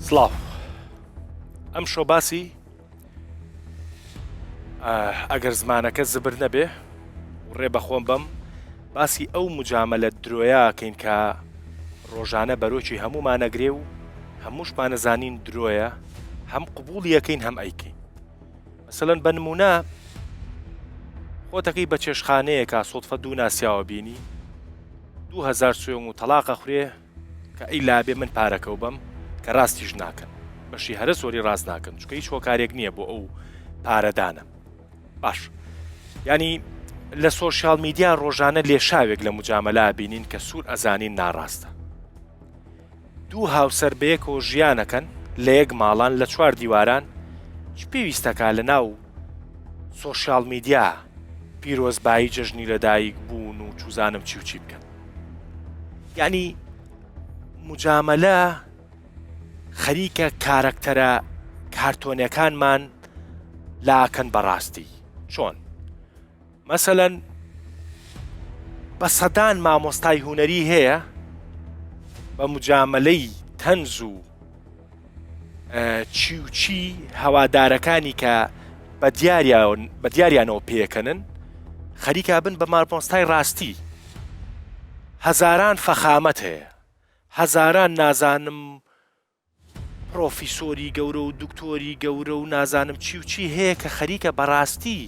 سڵاو ئەمشۆ باسی ئەگەر زمانەکە زبر نەبێ و ڕێ بەخۆم بم باسی ئەو مجاملە درۆیەکەین کە ڕۆژانە بەرۆکی هەمومانەگرێ و هەمووشمانەزانین درۆیە هەم قبوڵیەکەین هەم ئەیکەین. مەسەلەن بە نمونە خۆتەکەی بە چێشخانەیەکە سۆدفە دوو ناسیاوە بینی 2000 سوێن و تەلاقە خوێ کە ئەی لابێ من پارەکەو بم کە ڕاستیش ناکەن بەشی هەرە سۆری ڕاست ناکەن چکە هیچ هۆکارێک نییە بۆ ئەو پارەدانە. باش ینی لە سۆشیال میدیا ڕۆژانە لێشاوێک لە مجاملە بینین کە سوور ئەزانین ناڕاستە. دوو هاوسەر بەیەکەوە ژیانەکەن لە یەک ماڵان لە چوار دیواران چ پێویستەکە لە ناو سۆشیال میدیا پیرۆزبایی جەژنی لەدایک بوون و چوزانم چی و چی بکەن. یعنی مجاملە خەریکە کارەکتەرە کارتۆنیەکانمان لاکەن بەڕاستی. چۆن؟ مەسەلەن بە سەدان مامۆستای هونەری هەیە بە مجاملەی تەنز و چی و چی هەوادارەکانی کە بە دیاریانەوە پێکەنن خەریکە بن بە مامۆستای ڕاستی. هەزاران فەخامەت هەیە، هەزاران نازانم پرۆفیسۆری گەورە و دکتۆری گەورە و نازانم چی و چی هەیە کە خەریکە بەڕاستی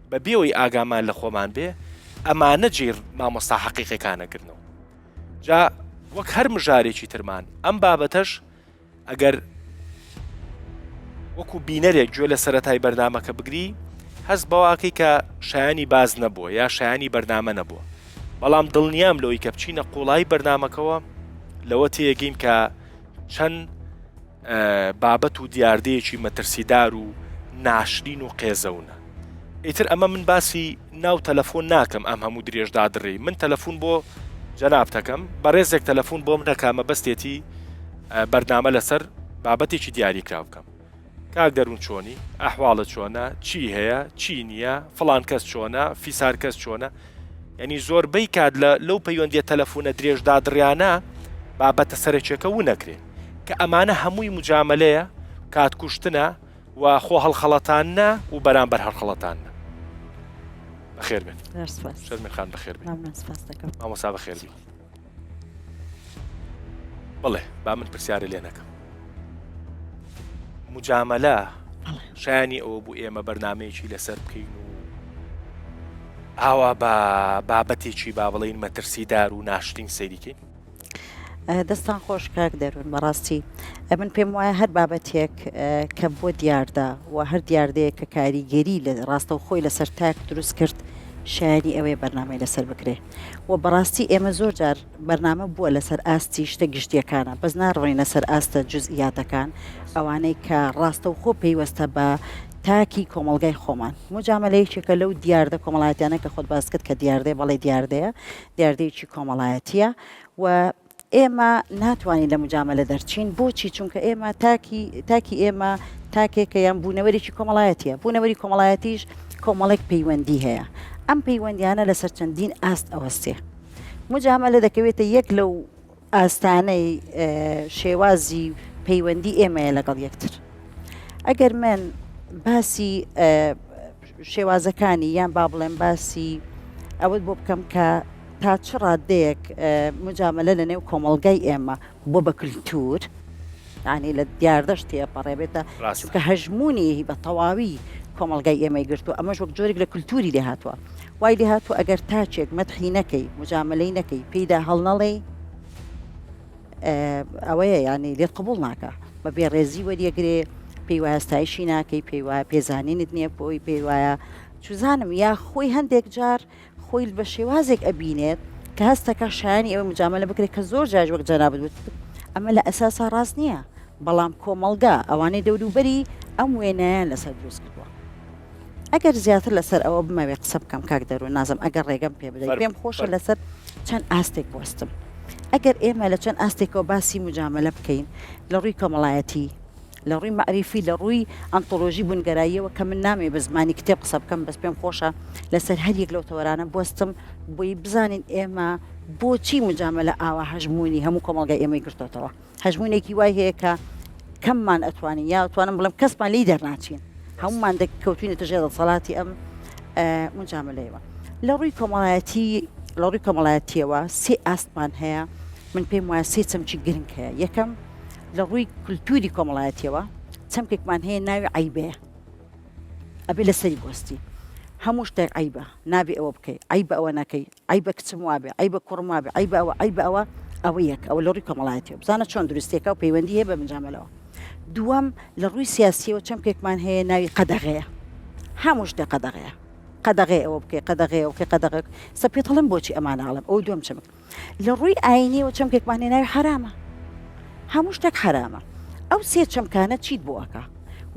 بە بێەوەی ئاگامان لە خۆمان بێ ئەمانە جێر مامۆستا حەقیقەکانەگرنەوە. جا وەک هەر مژارێکی ترمان ئەم بابەتەش ئەگەر وەکو بینەرێک گوێ لە سەرەتای بەرنامەکە بگری هەست بەواکەی کە شایانی باز نەبووە یا شایانی بەرنامە نەبووە، بەڵام دڵنیام لەوەی کە بچینە قوڵای بەرنامەکەەوە لەوە تێگەین کە چەند بابەت و دیاردەیەکی مەترسیدار و ناشرین و قێزەونە. ئیتر ئەمە من باسی ناو تەلەفۆن ناکەم ئەم هەموو درێژدا دڕی من تەلەفۆن بۆ جەنابتەکەم بەڕێزێک تەلەفۆن بۆم نەکامە بەستێتی بەرنامە لەسەر بابەتێکی دیاریکراو بکەم. کاک دەروون چۆنی، ئەحواڵە چۆنە، چی هەیە، چی نییە، فڵان کەس چۆنە، فیسار کەس چۆنە. یعنی زۆربەی کات لەو پەیوەندیە تەلەفۆنە درێژدا دڕیانە بابەتە سەرچێکە و نەکرێ کە ئەمانە هەمووی مجاملەیە کاتکوشتنە و خۆ هەڵخەڵەتانە و بەرامبەر هەڵخەڵەتانە. بەخێر بێت شەرمین خان بەخێر بێت مامۆستا بەخێر بێت. بڵێ با من پرسیارە لێ نەکەم. مجاملە شایانی ئەوە بوو ئێمە بەرنامەیەکی لەسەر بکەین و ئاوا بە بابەتێکی با بڵێن مەترسیدار و ناشرین سەیریکەین. دەستان خۆش کاک دەروون بەڕاستی من پێم وایە هەر بابەتێک کە بۆ دیاردا و هەر دیاردەیە کە کاریگەری لە ڕاستە و خۆی لەسەر تاک دروست کرد شایانی ئەوەیە بەرنامەی لەسەر بکرێ و بەڕاستی ئێمە زۆر جار بەرنامە بووە لەسەر ئاستی شتە گشتیەکانە بەس ناڕۆین لەسەر ئاستە جزئیاتەکان ئەوانەی کە ڕاستە و خۆ پێیوەستە بە تاکی کۆمەڵگای خۆمان. مجاملەیەکێکە لەو دیاردە کۆمەڵایەتیانە کە خۆت باس کرد کە دیاردەیە بەڵێ دیاردەیە دیاردەیەکی کۆمەڵایەتیە و ئێمە ناتوانین لە مجاملە دەرچین. بۆچی؟ چونکە ئێمە تاکی ئێمە تاکێکە یان بوونەوەرێکی کۆمەڵایەتیە. بوونەوەری کۆمەڵایەتیش کۆمەڵێک پەیوەندی هەیە. ئەم پەیوەندیانە لەسەر چەندین ئاست ئەوەستێ. مجاملە دەکەوێتە یەک لەو ئاستانەی شێوازی پەیوەندی ئێمەیە لەگەڵ یەکتر. ئەگەر من باسی شێوازەکانی یان با بڵێن باسی ئەوەت بۆ بکەم کە تا چ ڕادەیەک مجاملە لە نێو کۆمەڵگای ئێمە بۆ بە کللتور ینی لە دیاردەش تێپەڕێبێتە چونکە هەژمونی بە تەواوی کۆمەڵگای ئێمەی گرتو ئەمەش وەک جۆرێک لە کللتوری لێ هاتووە. وای لێ هاتووە ئەگەر تاچێک مەدحی نەکەی مجاملەی نەکەی پێیدا هەڵنەڵێ ئەوەیە ینی لێت قبوڵ ناکە بە بێڕێزی وەریەگرێ پێی وایە ستایشی ناکەی پێی وایە پێزانینت نییە بۆی پێی وایە چوزانم یا خۆی هەندێک جار خۆی بە شێوازێک ئەبینێت کە هەستەکە شایانی ئەوە مجاملە بکرێت کە زۆر جاج وەک جەنابەت وت ئەمە لە ئەساسا ڕاست نییە بەڵام کۆمەڵگا ئەوانەی دەوروبەری ئەم وێنایان لەسەر دروست کردووە. ئەگەر زیاتر لەسەر ئەوە بمەوێ قسە بکەم کاک دەروون نازم ئەگەر ڕێگەم پێ بدەیت پێم خۆشە لەسەر چەند ئاستێک بوەستم. ئەگەر ئێمە لە چەند ئاستێکەوە باسی مجاملە بکەین لە ڕووی کۆمەڵایەتی لە ڕووی معریفی لە ڕووی ئەنتۆلۆژی بوونگەراییەوە کە من نامێ بە زمانی کتێب قسە بکەم بەس پێم خۆشە لەسەر هەریەک لەو تەوەرانە بوەستم بۆی بزانین ئێمە بۆچی مجاملە ئاوا هەژمونی هەموو کۆمەڵگای ئێمەی گرتوتەوە. هەژمونێکی وای هەیە کە کەممان ئەتوانی یا توانم بڵم کەسمان لی دەرناچین هەمومان دەکەوتوینە تژێ دەسەڵاتی ئەم مجاملەیەوە لە ڕووی کۆمەڵایەتیەوە سێ ئاستمان هەیە من پێم وایە سێ چەمکی گرنگ هەیە یەکەم لە ڕووی کولتوری کۆمەڵایەتیەوە چەمکێکمان هەیە ناوی عیبەیە ئەبێ لەسەری بۆستی هەموو شتێک عیبە نابێ ئەوە بکەیت عیبە ئەوە نەکەی عیبە کچم وابێ عیبە کوڕم وابێ عیبە ئەوە ئەوە یەک ئەوە لە ڕووی کۆمەڵایەتیەوە بزانە چۆن دروستێکە و پەیوەندی هەیە بە مجاملەوە دووەم لە ڕووی سیاسیەوە چەمکێکمان هەیە ناوی قەدەغەیە هەموو شتێک قەدەغەیە ئەوە بکەی قەدەغەیە سەپێت هەڵم بۆچی ئەمانەڵم ئەو دوم چمک لە ڕووی ئاینیەوە چەمکێکمان هەیە ناوی حرامە هەموو شتێک حرامە ئەو سێ چەمکانە چیت بۆ ئەکا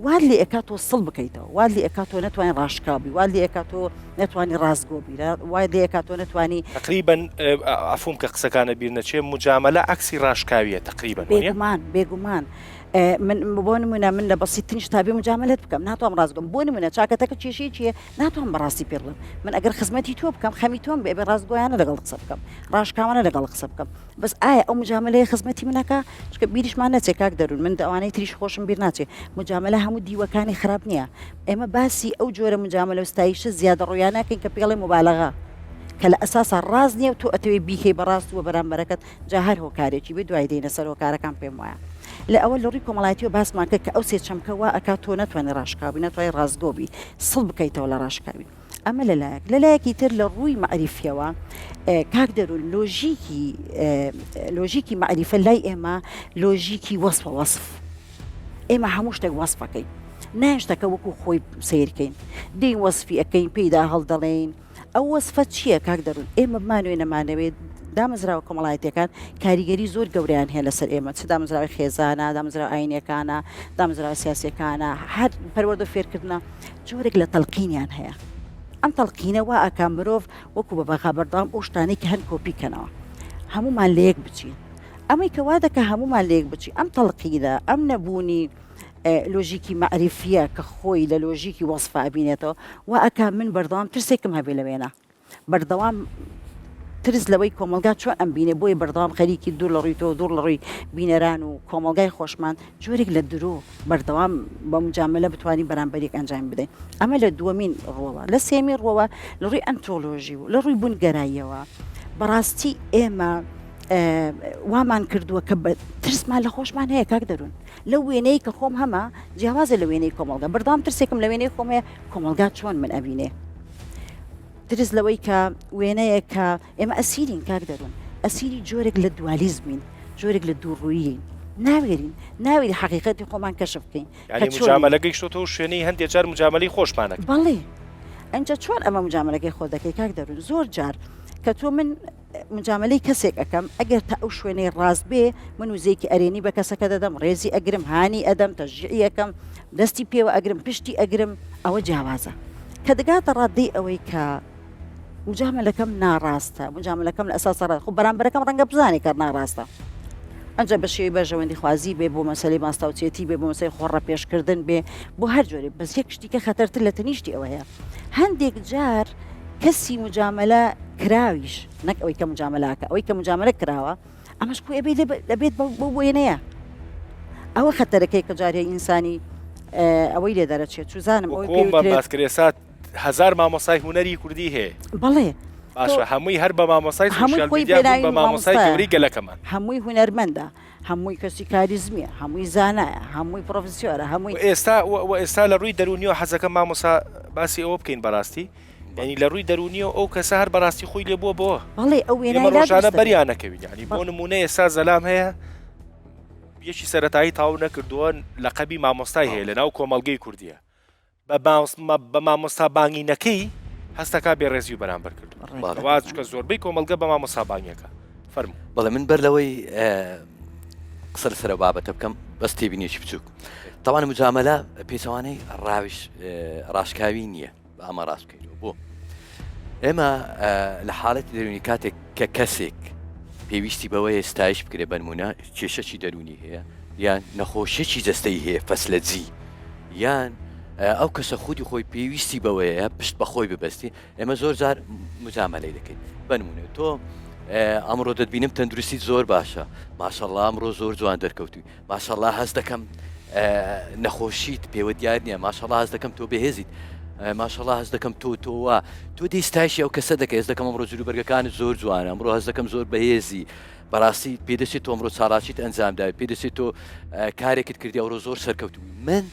واد لێ ئەکاتۆ سڵ بکەیتەوە واد لێ ئەکاتۆ نەتوانین ڕاشکاوی واد لێ ئەکاتۆ نەتوانی ڕاستگۆبی واد لێ ئەکاتۆ نەتوانی تقریبا عفوم کە قسەکانە بیر نەچێ مجاملە عکسی ڕاشکاویە تقریبا بێگومان من بۆ نمونە من لە بەسیترین شتابێ مجاملت بکەم ناتوانم ڕاستگۆم بۆ نمونە چاکەتەکە کێشەی چیە ناتوانم بەڕاستی پێ بڵم من ئەگەر خزمەتی تۆ بکەم خەمی تۆم بێ ڕاستگۆیانە لەگەڵ قسە بکەم ڕاشکاوانە لەگەڵ قسە بکەم بەس ئایا ئەو مجاملەیە خزمەتی منەکە چکە بیریشمان نەچێت کاک دەرون من ئەوانەی تریش خۆشم بیر ناچێت مجاملە هەموو دیوەکانی خراپ نییە ئێمە باسی ئەو جۆرە مجاملە و ستایشە زیادە ڕۆیانەکەین کە پێڵی مبالغە کە لە ئەساسا ڕاست نییە و تۆ ئەتەوێ بیکەی بەڕاست وە بەرامبەرەکەت جا هەر هۆکارێکی بێ دوای دێنە سەر هۆکارەکان پێم وایە لە ئەوە لە ڕووی کۆمەڵایەتیەوە باسمان کرد کە ئەو سێ چەمکەوە ئەکات تۆ نەتوانێت ڕاشکاوی نەتوانێت ڕاستگۆبی سڵ بکەیتەوە لە ڕاشکاوی ئەمە لەلایەکی تر لە ڕووی مەعریفیەوە کاک دەرون لۆژیکی مەعریفە لای ئێمە لۆژیکی وەصف ئێمە هەموو شتێک وەصفەکەین ناشتەکە وەکو خۆی سیرکەین دەی وەصفی ئەەکەین پێیدا هەڵدەڵێن ئەو وەصفە چییە کاک دەرون ئێمە بمانوێ نەمانەوێت دامەزراوە کۆمەڵایەتیەکان کاریگەری زۆر گەوریان هەیە لەسەر ئێمە چ دامەزراوی خێزانە دامەزراوە ئاینیەکانە دامەزراوە سیاسیەکانە هەر پەروەردە فێرکردنە جۆرێک لە تەڵقینیان هەیە ئەم تەڵقینەوە ئاکا مرۆڤ وەکو بە بەغا بەردەوام ئەو شتانەی کە هەن کۆپیکەنەوە هەمومان لە یەک بچین ئەمەی کەوا دەکە هەمومان لە یەک بچین ئەم تەڵقینە ئەم نەبوونی لۆژیکی مەعریفیە کە خۆی لە لۆژیکی وەصفە بینێتەوە و ئەکا من بەردەوام ترسێکم هەبێ لەوێنە بەردەوام ترس لەوەی کۆمەلگا چۆن ئەم بینێ بۆی بەردەوام خەریکی دوور لە ڕووی تۆ دوور لە ڕووی بینەران و کۆمەلگای خۆشمان جۆرێک لە درۆ بەردەوام بە مجاملە بتوانین بەرامبەرێک ئەنجام بدەین ئەمە لە دووەمین ڕۆوە لە سێمی ڕۆوە لە ڕووی ئەنتۆلۆژی و لە ڕووی بوونگەراییەوە بەڕاستی ئێمە وامان کردووە کە ترسمان لە خۆشمان هەیە کاک دەرون لە وێنەی کە خۆم هەمە جیاوازە لە وێنەی کۆمەلگا بەردەوام ترسێکم لە وێنەی خۆم هەیە کۆمەلگا چۆن من ئەبینێ ترس لەوەی کە وێنەیە کە ئێمە ئەسیرین کاک دەرون ئەسیری جۆرێک لە دوالیزمین جۆرێک لە دووڕوویین ناوێری حقیقەتی خۆمان کەشف بکەین مجاملە گەیشتۆ شوێنەی هەندێک جار مجاملەی خۆشمانە بەڵێ ئەنجا چۆن ئەمە مجاملەکەی خۆ دەکەی کاک دەرون زۆر جار کە تۆ من مجاملەی کەسێک ئەەکەم ئەگەر تا ئەو شوێنەی ڕاست بێ من وزەیەکی ئەرێنی بە کەسەکە دەدەم ڕێزی ئەگرم هانی ئەدەم تەژیعی یەکەم دەستی پێوە ئەگرم پشتی ئەگرم ئەوە جیاوازە کە دەگاتە ڕادەی ئەوەی کە مجاملەکەم ناڕاستە مجاملەکەم لە ئەساس ڕاست خۆ بەرامبەرەکەم ڕەنگە بزانێ کە ناڕاستە ئەنجا بە شێوەی بەژەوەندی خوازی بێ بۆ مەسەلەی ماستاوچێتی بێ بۆ مەسەی خۆڕە پێشکردن بێ بۆ هەر جۆرێ بەس یەک شتیکە خەتەرتر لە تەنیشتی ئەوە هەیە هەندێک جار کەسی مجاملە کراویش نەک ئەوەی کە مجاملەکە ئەوەی کە مجاملە کراوە ئەمەش بۆ ئەبێ دەبێت بۆ وێنەیە ئەوە خەتەرەکەی کە جارێ ئینسانی ئەوەی لێ دەرەچێت چوزانم ئەوەی باسکرێسات هزار مامۆسای هوەری کوردی هەیە بەڵێ باشە هەمووی هەر بە مامۆسای سوشیال میدیا بە مامۆسای گەوری گەلەکەمان هەمووی هونەرمەندە هەمووی کەسی کاریزمیە هەمووی زانایە هەمووی پرۆفسیۆرە هەمووی ئێستا لە ڕووی دەرونیەوە حەزەکە مامۆسا باسی ئەوە بکەین بەڕاستی ینی لە ڕووی دەرونیەوە ئەو کەسە هەر بەڕاستی خۆی لێ بووە بۆ بەڵێ ئەو ڕۆژانە بەریانەکەوی ینی بۆ نمونە ئێستا زەلام هەیە یەکی سەرەتایی تاو نەکردووە لەقەبی مامۆستای هەیە لەناو کۆمەڵگەی کوردیە بە مامۆستا بانگینەکەی هەستەکە بێڕێزی و بەرامبەر کردو وازکە زۆربەی کۆمەلگە بە مامۆستا بانگیەکە فەرموو بەڵێ من بەر لەوەی قسە لەسەر بابەتە بکەم بەس تێبینێکی بچووک تاوانە مجاملە پێچەوانەی ڕاویش ڕاشکاوی نییە بە ئەمە ڕاست بکەیتەوە بۆ ئێمە لە حاڵەتی دەرونی کاتێک کە کەسێک پێویستی بەوەی ستایش بکرێ بەنمونە کێشەی دەرونی هەیە یان نەخۆشیێکی جەستەی هەیە فەسلە جی یان ئەو کەسە خودی خۆی پێویستی بەوەیە پشت بەخۆی ببەستی ئێمە زۆر جار مجاملەی دەکەین بنمونێت تۆ ئەمڕۆ دەتبینم تەندروستی زۆر باشە ماشەڵڵا ئەمڕۆ زۆر جوان دەرکەوتوی ماشەڵڵا هەست دەکەم نەخۆشیت پێوە دیار نییە ماشەڵڵا هەز دەکەم تۆ بەهێزیت ماشەڵڵا هەز دەکەم تۆ دەیستایشی ئەو کەسە دەکە هێز دەکەم ئەمڕۆ جلو بەرگەکانت زۆر جوانە ئەمڕۆ هەز دەکەم زۆر بەهێزی بەڕاستی پێدەچێت تۆ ئەمڕۆ چالاکیت ئەنجامداوێت پێدەچێت تۆ کارێکت کردی ئەوڕۆ زۆر سەرکەوتوی من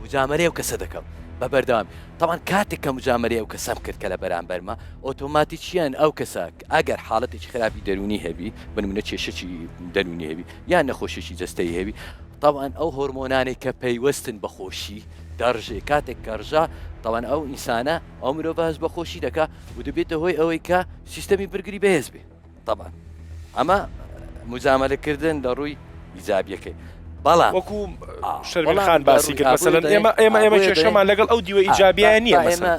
مجامەرەی ئەو کەسە دەکەم بە بەردەوام طبعاً کاتێک کە مجامەرەی ئەو کەسەم کرد کە لە بەرامبەرمە ئۆتۆماتیکیان ئەو کەسە ئەگەر حاڵەتێکی خراپی دەرونی هەبی بنمونە کێشەی دەرونی هەبی یان نەخۆشیێکی جەستەی هەبی طبعاً ئەو هۆرمۆنانێک کە پەیوەستن بە خۆشی دەڕژێ کاتێک کەڕژا طبعاً ئەو ئینسانە ئەو مرۆڤ هەست بە خۆشی دەکا و دەبێتە هۆی ئەوەی کە سیستەمی بەرگری بەهێز بێ طبعاً ئەمە مجامەلەکردن لە ڕووی ئیجابیەکەی بەڵام وەکو شەرمیلخان باسی کرد مەسەلەن ئێمە کێشەمان لەگەڵ ئەو دیوە ئیجابیە نییە ئێمە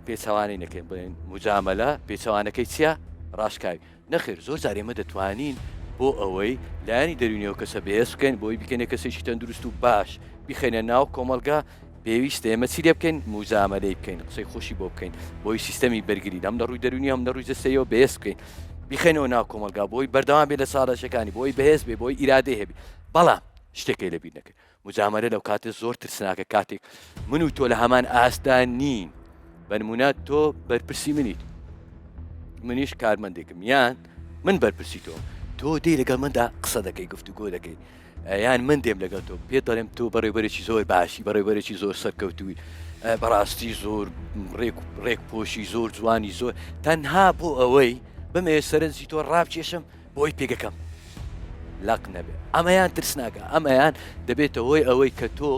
پێچەوانەی نەکەین بڵێن مجامەلە پێچەوانەکەی چییە ڕاشکاوی نەخێر زۆر جار ئێمە دەتوانین بۆ ئەوەی لایانی دەرونیەوە کەسە بەهێز بکەین بۆی بکەنێ کەسێکی تەندروست و باش بخێنە ناو کۆمەلگا پێویستە ئێمە چی لێ بکەین مجامەلەی بکەین قسەی خۆشی بۆ بکەین بۆی سیستەمی بەرگری هەم لە ڕووی دەرونی هەم لە ڕووی جەستەیەوە بەهێز بکەین بخێنەوە ناو کۆمەلگا بۆی بەردەوام بێ لە ساڵەشەکانی بۆی بەهێز بێ بۆی ئیرادەی هەبی بەڵام شتێکی لەبیر نەکەین مجامەلە لەو کاتە زۆر ترسناکە کاتێک من و تۆ لە هەمان ئاستا نین بە نمونە تۆ بەرپرسی منیت منیش کارمەندێکم یان من بەرپرسی تۆ دێ لەگەڵ مندا قسە دەکەی گفتوگۆ دەکەی یان من دێم لەگەڵ تۆ پێ دەڵێم تۆ بەڕێوەبەرێکی زۆر باشی بەڕێوەبەرێکی زۆر سەرکەوتووی بەڕاستی زۆر ڕێک پۆشی زۆر جوانی زۆر تەنها بۆ ئەوەی بمێ سەرنجی تۆ ڕابکێشم بۆی پێگەکەم لاق نەبێ ئەمەیان ترسناکە ئەمەیان دەبێتە هۆی ئەوەی کە تۆ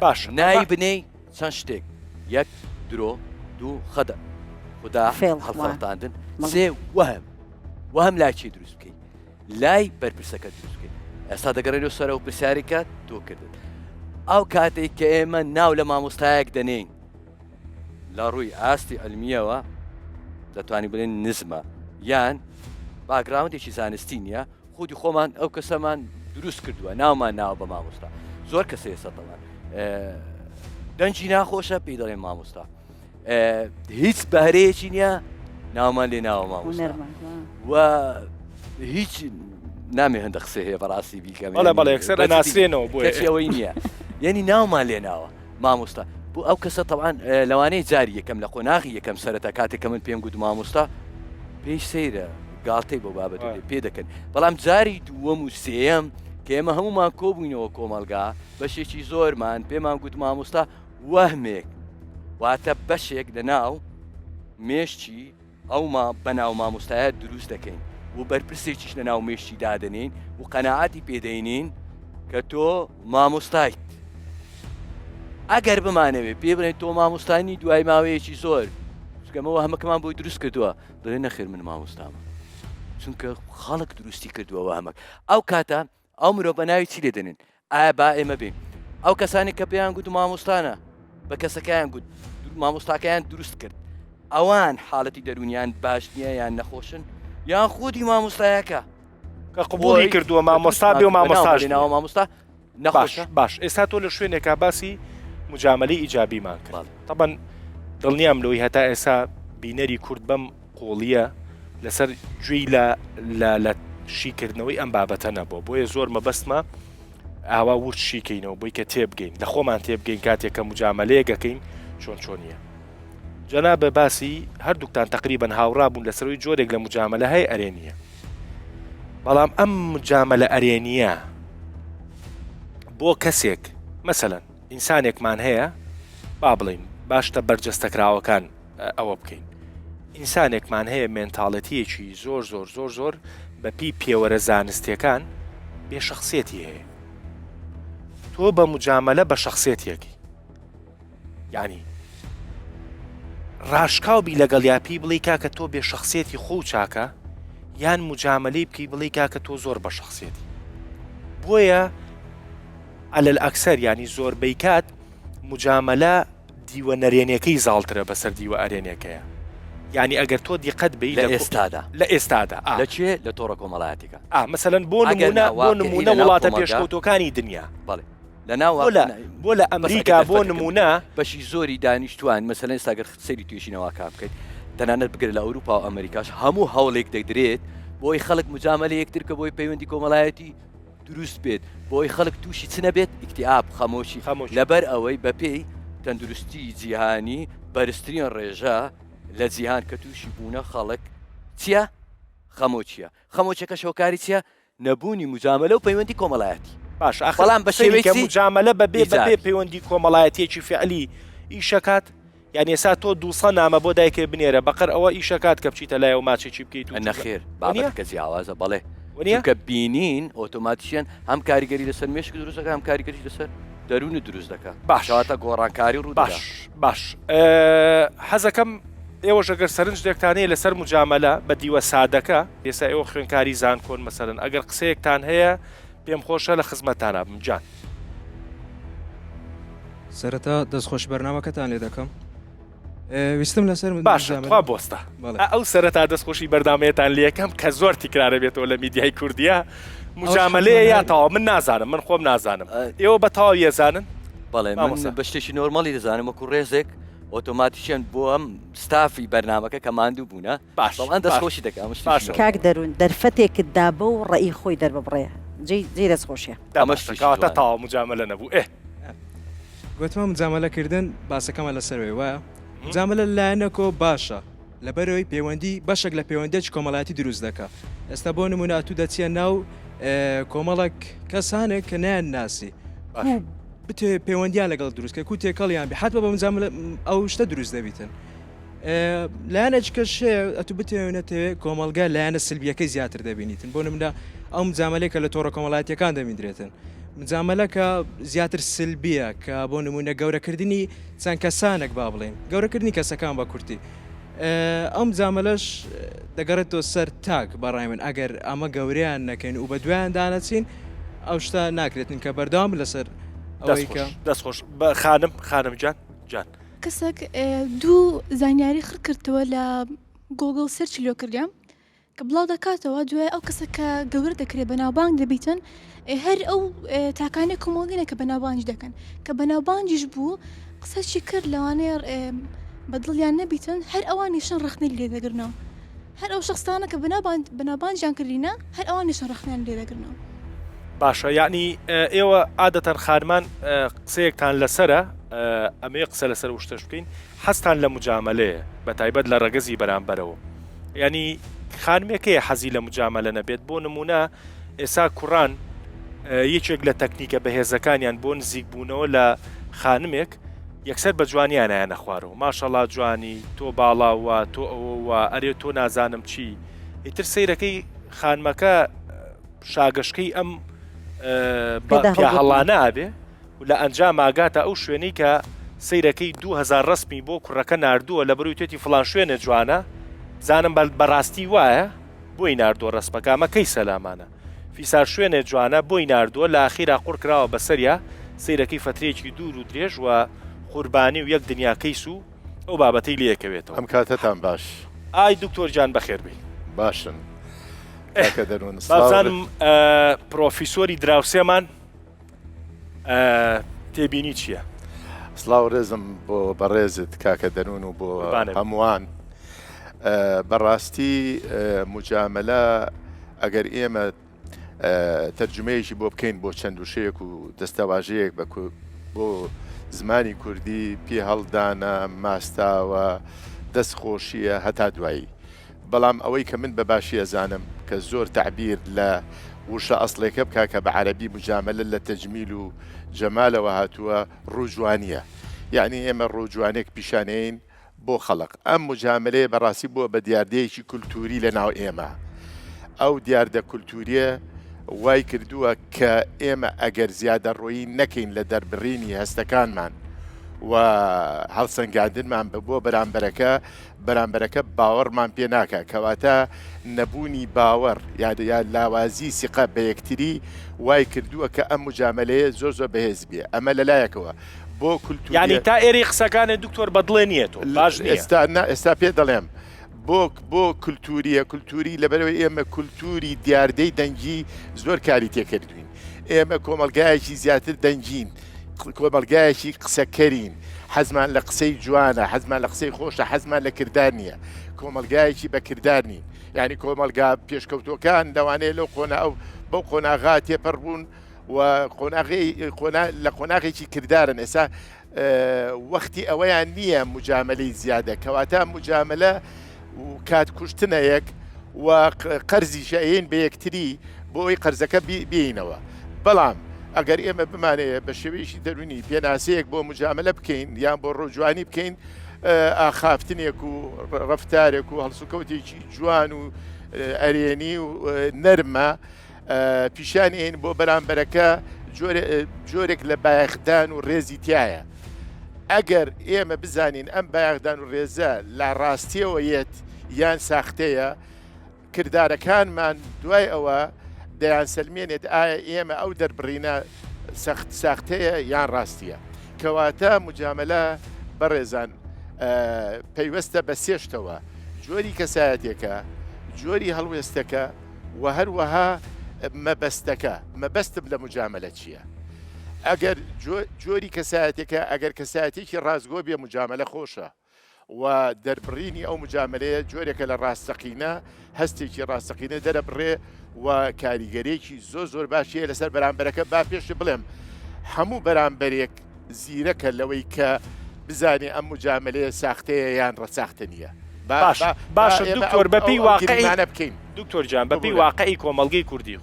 باش نای بنەی چەند شتێک یەک درۆ دوو خەدە خدا هەڵخەڵتاندن سێ وەهم لای چی دروست بکەی لای بەرپرسەکە دروست بکەی ئێستا دەگەڕێنەوە سەرە و پرسیارێکات تۆ کردن ئەو کاتێک کە ئێمە ناو لە مامۆستایەک دەنین لە ڕووی ئاستی ئەلمیەوە دەتوانین بڵێن نزمە یان باگراوندێکی زانستی نییە خودی خۆمان ئەو کەسەمان دروست کردووە ناومان ناوە بە مامۆستا زۆر کەسە ێسەتەوان دەنجی ناخۆشە پێی دەڵێن مامۆستا هیچ بەهرەیەکی نییە ناومان لێ ناوە مامۆستا و هیچ نامێ هەندە قسە هەیە بەڕاستی بیکەم بەڵێ یەکسەر ناسرێنەوە بۆ ئەوەی نییە یعنی ناومان لێ ناوە مامۆستا بۆ ئەو کەسە طبعاً لەوانەیە جاری یەکەم لە قۆناغی یەکەم سەرەتا کاتێک کە من پێم گوت مامۆستا پێی سەیرە گاڵتەی بۆ بابەت پێ دەکەن بەڵام جاری دووەم و سێەم کە ئێمە هەمومان کۆبووینەوە کۆمەلگا بەشێکی زۆرمان پێمان گوت مامۆستا وەهمێک واتە بەشێک لە ناو مێشتی ئەو بەناو مامۆستایە دروست دەکەین و بەرپرسێکیش لە ناو مێشتی دادنین و قەناعەتی پێدەینین کە تۆ مامۆستایت ئەگەر بمانەوێ پێ بڵێن تۆ مامۆستانی دوای ماوەیەکی زۆر چکەمەوە هەمەکەمان بۆی دروست کردووە دەڵێن نەخێر من مامۆستامە چونکە خەڵک دروستی کردووەوە هەمەک ئەو کاتە ئەو مرۆڤ بە ناوی چی لێ دەنێن ئایا با ئێمە بین ئەو کەسانی کە پێیان گوت مامۆستانە بە کەسەکەیان گوت مامۆستاکەیان دروست کرد ئەوان حاڵەتی دەرونیان باش نییە یان نەخۆشن یان خودی مامۆستایەکە کە قبوڵی کردووە مامۆستا بێ و مامۆستاژنەوە مامۆستا نەخۆش باش ئێستا تۆ لە شوێنێکا باسی مجامەلەی ئیجابیمان کرد طبعاً دڵنیام لەوەی هەتا ئێستا بینەری کورد بەم قۆڵیە لەسەر گوێی لە شیکردنەوەی ئەم بابەتە نەبووە بۆیە زۆر مەبەستمە ئاوا ورد شیکەینەوە بۆی کە تێبگەین لە خۆمان تێبگەین کاتێک کە مجامەلەیەکەکەین چۆنیە جەناب بە باسی هەردووکتان تقریبەن هاوڕا بوون لەسەرەوەی جۆرێک لە مجامەلە هەیە ئەرێنیە بەڵام ئەم مجامەلە ئەرێنیە بۆ کەسێک مەسەلەن ئینسانێکمان هەیە با بڵین باشتە بەرجەستەکراوەکان ئەوە بکەین ئینسانێکمان هەیە مێنتاڵەتیەکی زۆر بەپی پێوەرە زانستیەکان بێ شخصێتی هەیە تۆ بە مجامەلە بە شخصێتیەکی یعنی ڕاشکاوبی لەگەڵ یاپی بڵی کاکە تۆ بێ شخصێتی خۆ چاکە یان مجامەلەی بکەی بڵی کاکە تۆ زۆر بە شخصێتی بۆیە ئەلەل ئەکسەر ینی زۆربەی کات مجامەلە دیوە نەرێنیەکەی زاڵترە بەسەر دیوە ئەرێنەکەیە یعنی ئەگەر تۆ دیقەت بی لە ئێستادا لەکوێ لە تۆڕە کۆمەڵایەتیەکە مەسەلەن بۆ نمونە وڵاتە پێشکەوتەکانی دنیا بۆ لە ئەمریکا بۆ نمونە بەشی زۆری دانیشتوان مەسەلەن ئێستاگەر سەیری توێژینەوە کا بکەیت تەنانەت بگرێت لە ئەوروپا و ئەمریکاش هەموو هەوڵێک دەدرێت بۆی خەڵک مجامەلە یەکتر کە بۆی پەیوەندی کۆمەڵایەتی دروست بێت بۆی خەڵک تووشی چ نەبێت ئیکتیاب خەمۆشی لەبەر ئەوەی بەپێی تەندروستی جیهانی بەرزترین ڕێژە لە جیهان کە تووشی بوونە خەڵک چییە؟ خەمۆچیە خەمۆچەکە شۆکاری چییە؟ نەبوونی مجاملە و پەیوەندی کۆمەڵایەتی باش بەڵام بە شێوەیەکی مجاملە بەبێ پەیوەندی کۆمەڵایەتیەکی فعلی ئیشەکات یعنی ئێستا تۆ 200 نامە بۆ دایکێ بنێرە بەقەر ئەوە ئیشەکات کە بچیتە لایە و ماچێکی بکەیت و نەخێر بابەت کە جیاوازە بەڵێ کە بینین ئۆتۆماتیشیان هەم کاریگەری لەسەر مێشک دروست دەکات هەم کاریگەری لەسەر دەروونی دروست دەکات باشواتە گۆڕانکاری ڕوو باش حەزەکەم ئێوەش ئەگەر سەرنج لێکتانەیە لەسەر مجاملە بە دیوە سادەکە ئێستا ئێوە خوێنکاری زان کۆن مەسەرن ئەگەر قسەیەکتان هەیە پێم خۆشە لە خزمەتتانە بم جان سەرەتا دەستخۆش بەرنامەکەتان لێ دەکەم ویستم لەسەر باشخوا بۆستە ئەو سەرەتا دەستخۆشی بەردامەیەتان لەکەم کە زۆر تیکرارە بێتەوە لە میدیای کوردیا مجاملەیە یاتەوە من نازانم من خۆم نازانم ئێوە بە تەواو یێزانن بەڵێ من بە شتێکی نۆرمالی دەزانم وەکو ڕێزێک ئۆتۆماتیشیان بۆ ئەم ستافی بەرنامەکە کە ماندوو بوونە باشڵان دەستخۆشی دەکەم کاک دەروون دەرفەتێکت دا بە و ڕێی خۆی دەربڕێ جێ دەستخۆشیە ئەمەشتەکەواتە تاوا مجاملە نەبوو گوتمان مجاملەکردن باسەکەمە لەسەروێ وایە مجاملە لایەنەکۆ باشە لەبەرەوەی پەیوەندی بەشێک لە پەیوەندێک کۆمەڵایەتی دروست دەکات ئێستا بۆ نمونە تو دەچیە ناو کۆمەڵک کەسانێک کە نیان ناسی بتێ پەیوەندیان لەگەڵ دروستکە کو تێکەڵیان بێ حتمە بە مجاملە ئەو شتە دروست دەبیتن لایەنێککەش ئەتو بتێنێتەوێ کۆمەلگا لایەنە سلبیەکەی زیاتر دەبینیتن بۆ نمونە ئەو مجاملەیەکە لە تۆڕە کۆمەڵایەتیەکان دەمیدرێتن مجاملەکە زیاتر سلبیە کە بۆ نمونە گەورەکردنی چەند کەسانێک با بڵێن گەورەکردنی کەسەکان بە کورتی ئەم جاملەش دەگەڕێتەوە سەر تاک بەڕای من ئەگەر ئەمە گەوریان نەکەین و بە دوایان دانەچین ئەو شتا ناکرێتن کە بەردەوام لەسەر دەستخۆش خانم جان کەسێک دوو زانیاری خڕ کردەوە لە گۆگڵ سەرچی لۆ کردیان کە بڵاو دەکاتەوە دوای ئەو کەسە کە گەورە دەکرێت بەناوبانگ دەبیتن هەر ئەو تاکانێک کۆمەڵگەنە کە بەناوبانج دەکەن کە بەناوبانجیش بوو قسەشی کرد لەوانەیە بەدڵیان نەبیتن هەر ئەوانیشن ڕخنەی لێ دەگرنەوە هەر ئەو شخصانە کە بەناوبانجیان کردینە هەر ئەوانیشن ڕخنیان لێ دەگرنەوە باشە یعنی ئێوە عادەتەن خانمان قسەیەکتان لەسرە ئەمێ قسە لەسەر وشتەش بکەین حەستان لە مجاملەیە بە تایبەت لە ڕەگەزی بەرامبەرەوە ینی خانمێکەیە حەزی لە مجاملە نەبێت بۆ نمونە ئێسا کوڕان یەکێک لە تەکنیکە بەهێزەکانیان بۆ نزیک بوونەوە لە خانمێک یەکسەر بە جوانیانیان نەخوارەوە ماشەڵا جوانی تۆ باڵاوە تۆ ئەوەوە ئەرێ تۆ نازانم چی ئیتر سەیرەکەی خانمەکە شاگەشکەی ئەم هەڵانە ئابێ و لە ئەنجام ئاگاتە ئەو شوێنەی کە سەیرەکەی 2000 ڕسمی بۆ کوڕەکە ناردووە لە بەروی توێتی فڵان شوێنە جوانە زانم بەڕاستی وایە بۆی ناردووە ڕسمەکەمە کەی سەلامانە فیسار شوێنێ جوانە بۆی ناردووە لە ئاخیرا قوڕ کراوە بەسەریا سەیرەکەی فترێکی دوور و درێژ و قوربانی و یەک دنیاکەیس و ئەو بابەتەی لەکەوێتەوە ئەم کاتتان باش ئای دکتۆر جان بەخێر بێ باشن بازانم پرۆفیسۆری دراوسێمان تێبینی چییە؟ سلااو ڕێزم بۆ بەڕێزت کاکە دەنون و بۆ هەمووان بەڕاستی مجاملە ئەگەر ئێمە تەرجمەیەکی بۆ بکەین بۆ چەند وشەیەک و دەستەواژەیەک بۆ زمانی کوردی پێ هەڵدانە ماستاوە دەستخۆشیە هەتا دوایی بەڵام ئەوەی کە من بەباشی ئەزانم کە زۆر تعبیر لە وشە ئەسڵێکە بکە کە بە عەرەبی مجاملە لە تەجمیل و جەمالەوە هاتووە ڕووجوانیە یعنی ئێمە ڕووجوانێک پیشانەین بۆ خەڵق ئەم مجاملەیە بەڕاستی بووە بە دیاردەیەکی کولتوری لە ناو ئێمە ئەو دیاردە کولتوریە وای کردووە کە ئێمە ئەگەر زیادە ڕۆیی نەکەین لە دەربڕینی هەستەکانمان و هەڵسەنگاندنمان بۆ بەرامبەرەکە باوەڕمان پێ ناکە کەواتە نەبوونی باوەڕ یا لاوازی سیقە بە یەکتری وای کردووە کە ئەم مجاملەیە زۆر بەهێز بێ ئەمە لەلایەکەوە بۆ کولتور یعنی تا ئێری قسەکانە دکتۆر بەدڵێ نییە تۆ باش ئێستا پێ دەڵێم بۆ کولتوری لەبەرەوەی ئێمە کولتوری دیاردەی دەنگی زۆر کاری تێکردوین ئێمە کۆمەلگایەکی زیاتر دەنگین کۆمەلگایەکی قسەکەرین حەزمان لە قسەی جوانە حەزمان لە قسەی خۆشە حەزمان لە کردار نییە کۆمەلگایەکی بە کردار نین یعنی کۆمەلگا پێشکەوتۆکان لەوانەیە لەو قۆنە ئەو بەو قۆناغا تێپەڕ بوون و لە قۆناغێکی کردارن ئێستا وەختی ئەوەیان نییە مجاملەی زیادە کەواتە مجاملە و کات کوشتنەیەک و قەرزی شەین بە یەکتری بۆ ئەوی قەرزەکە بینەوە بەڵام ئەگەر ئێمە بمانەیە بە شێوەیەشی دەرونی پێناسەیەک بۆ مجاملە بکەین یان بۆ ڕۆژوانی بکەین ئاخافتنێک و ڕفتارێک و هەڵسوکەوتێکی جوان و ئەرێنی و نەرمە پیشانی ئین بۆ بەرامبەرەکە جۆرێک لە بایەخدان و ڕێزی تایە ئەگەر ئێمە بزانین ئەم بایەخدان و ڕێزە لە ڕاستیەوە یەت یان ساختەیە کردارەکانمان دوای ئەوە دەیان سلمێنێت ئایا ئێمە ئەو دەربڕینە ساختەیە یان ڕاستیە کەواتە مجاملە بەڕێزان پەیوەستە بە سێشتەوە جۆری کەسایەتێکە جۆری هەڵوێستەکە و هەروەها مەبەستەکە مەبەستم لە مجاملە چییە ئەگەر جۆری کەسایەتێکە ئەگەر کەسایەتێکی ڕازگۆ بێ مجاملە خۆشە و دەربڕینی ئەو مجاملەیە جۆرێکە لە ڕاستەقینە هەستێکی ڕاستەقینە دەرەبڕێ و کاریگەرێکی زۆر باشیە لەسەر بەرامبەرەکە با پێش بڵێم هەموو بەرامبەرێک زیرەکە لەوەی کە بزانێ ئەم مجاملەیە ساختەیە یان ڕەساختە نییە باشە دکتۆر بەپی واقعیانە بکەین دکتۆر جان بەپی واقعی کۆمەلگەی کوردی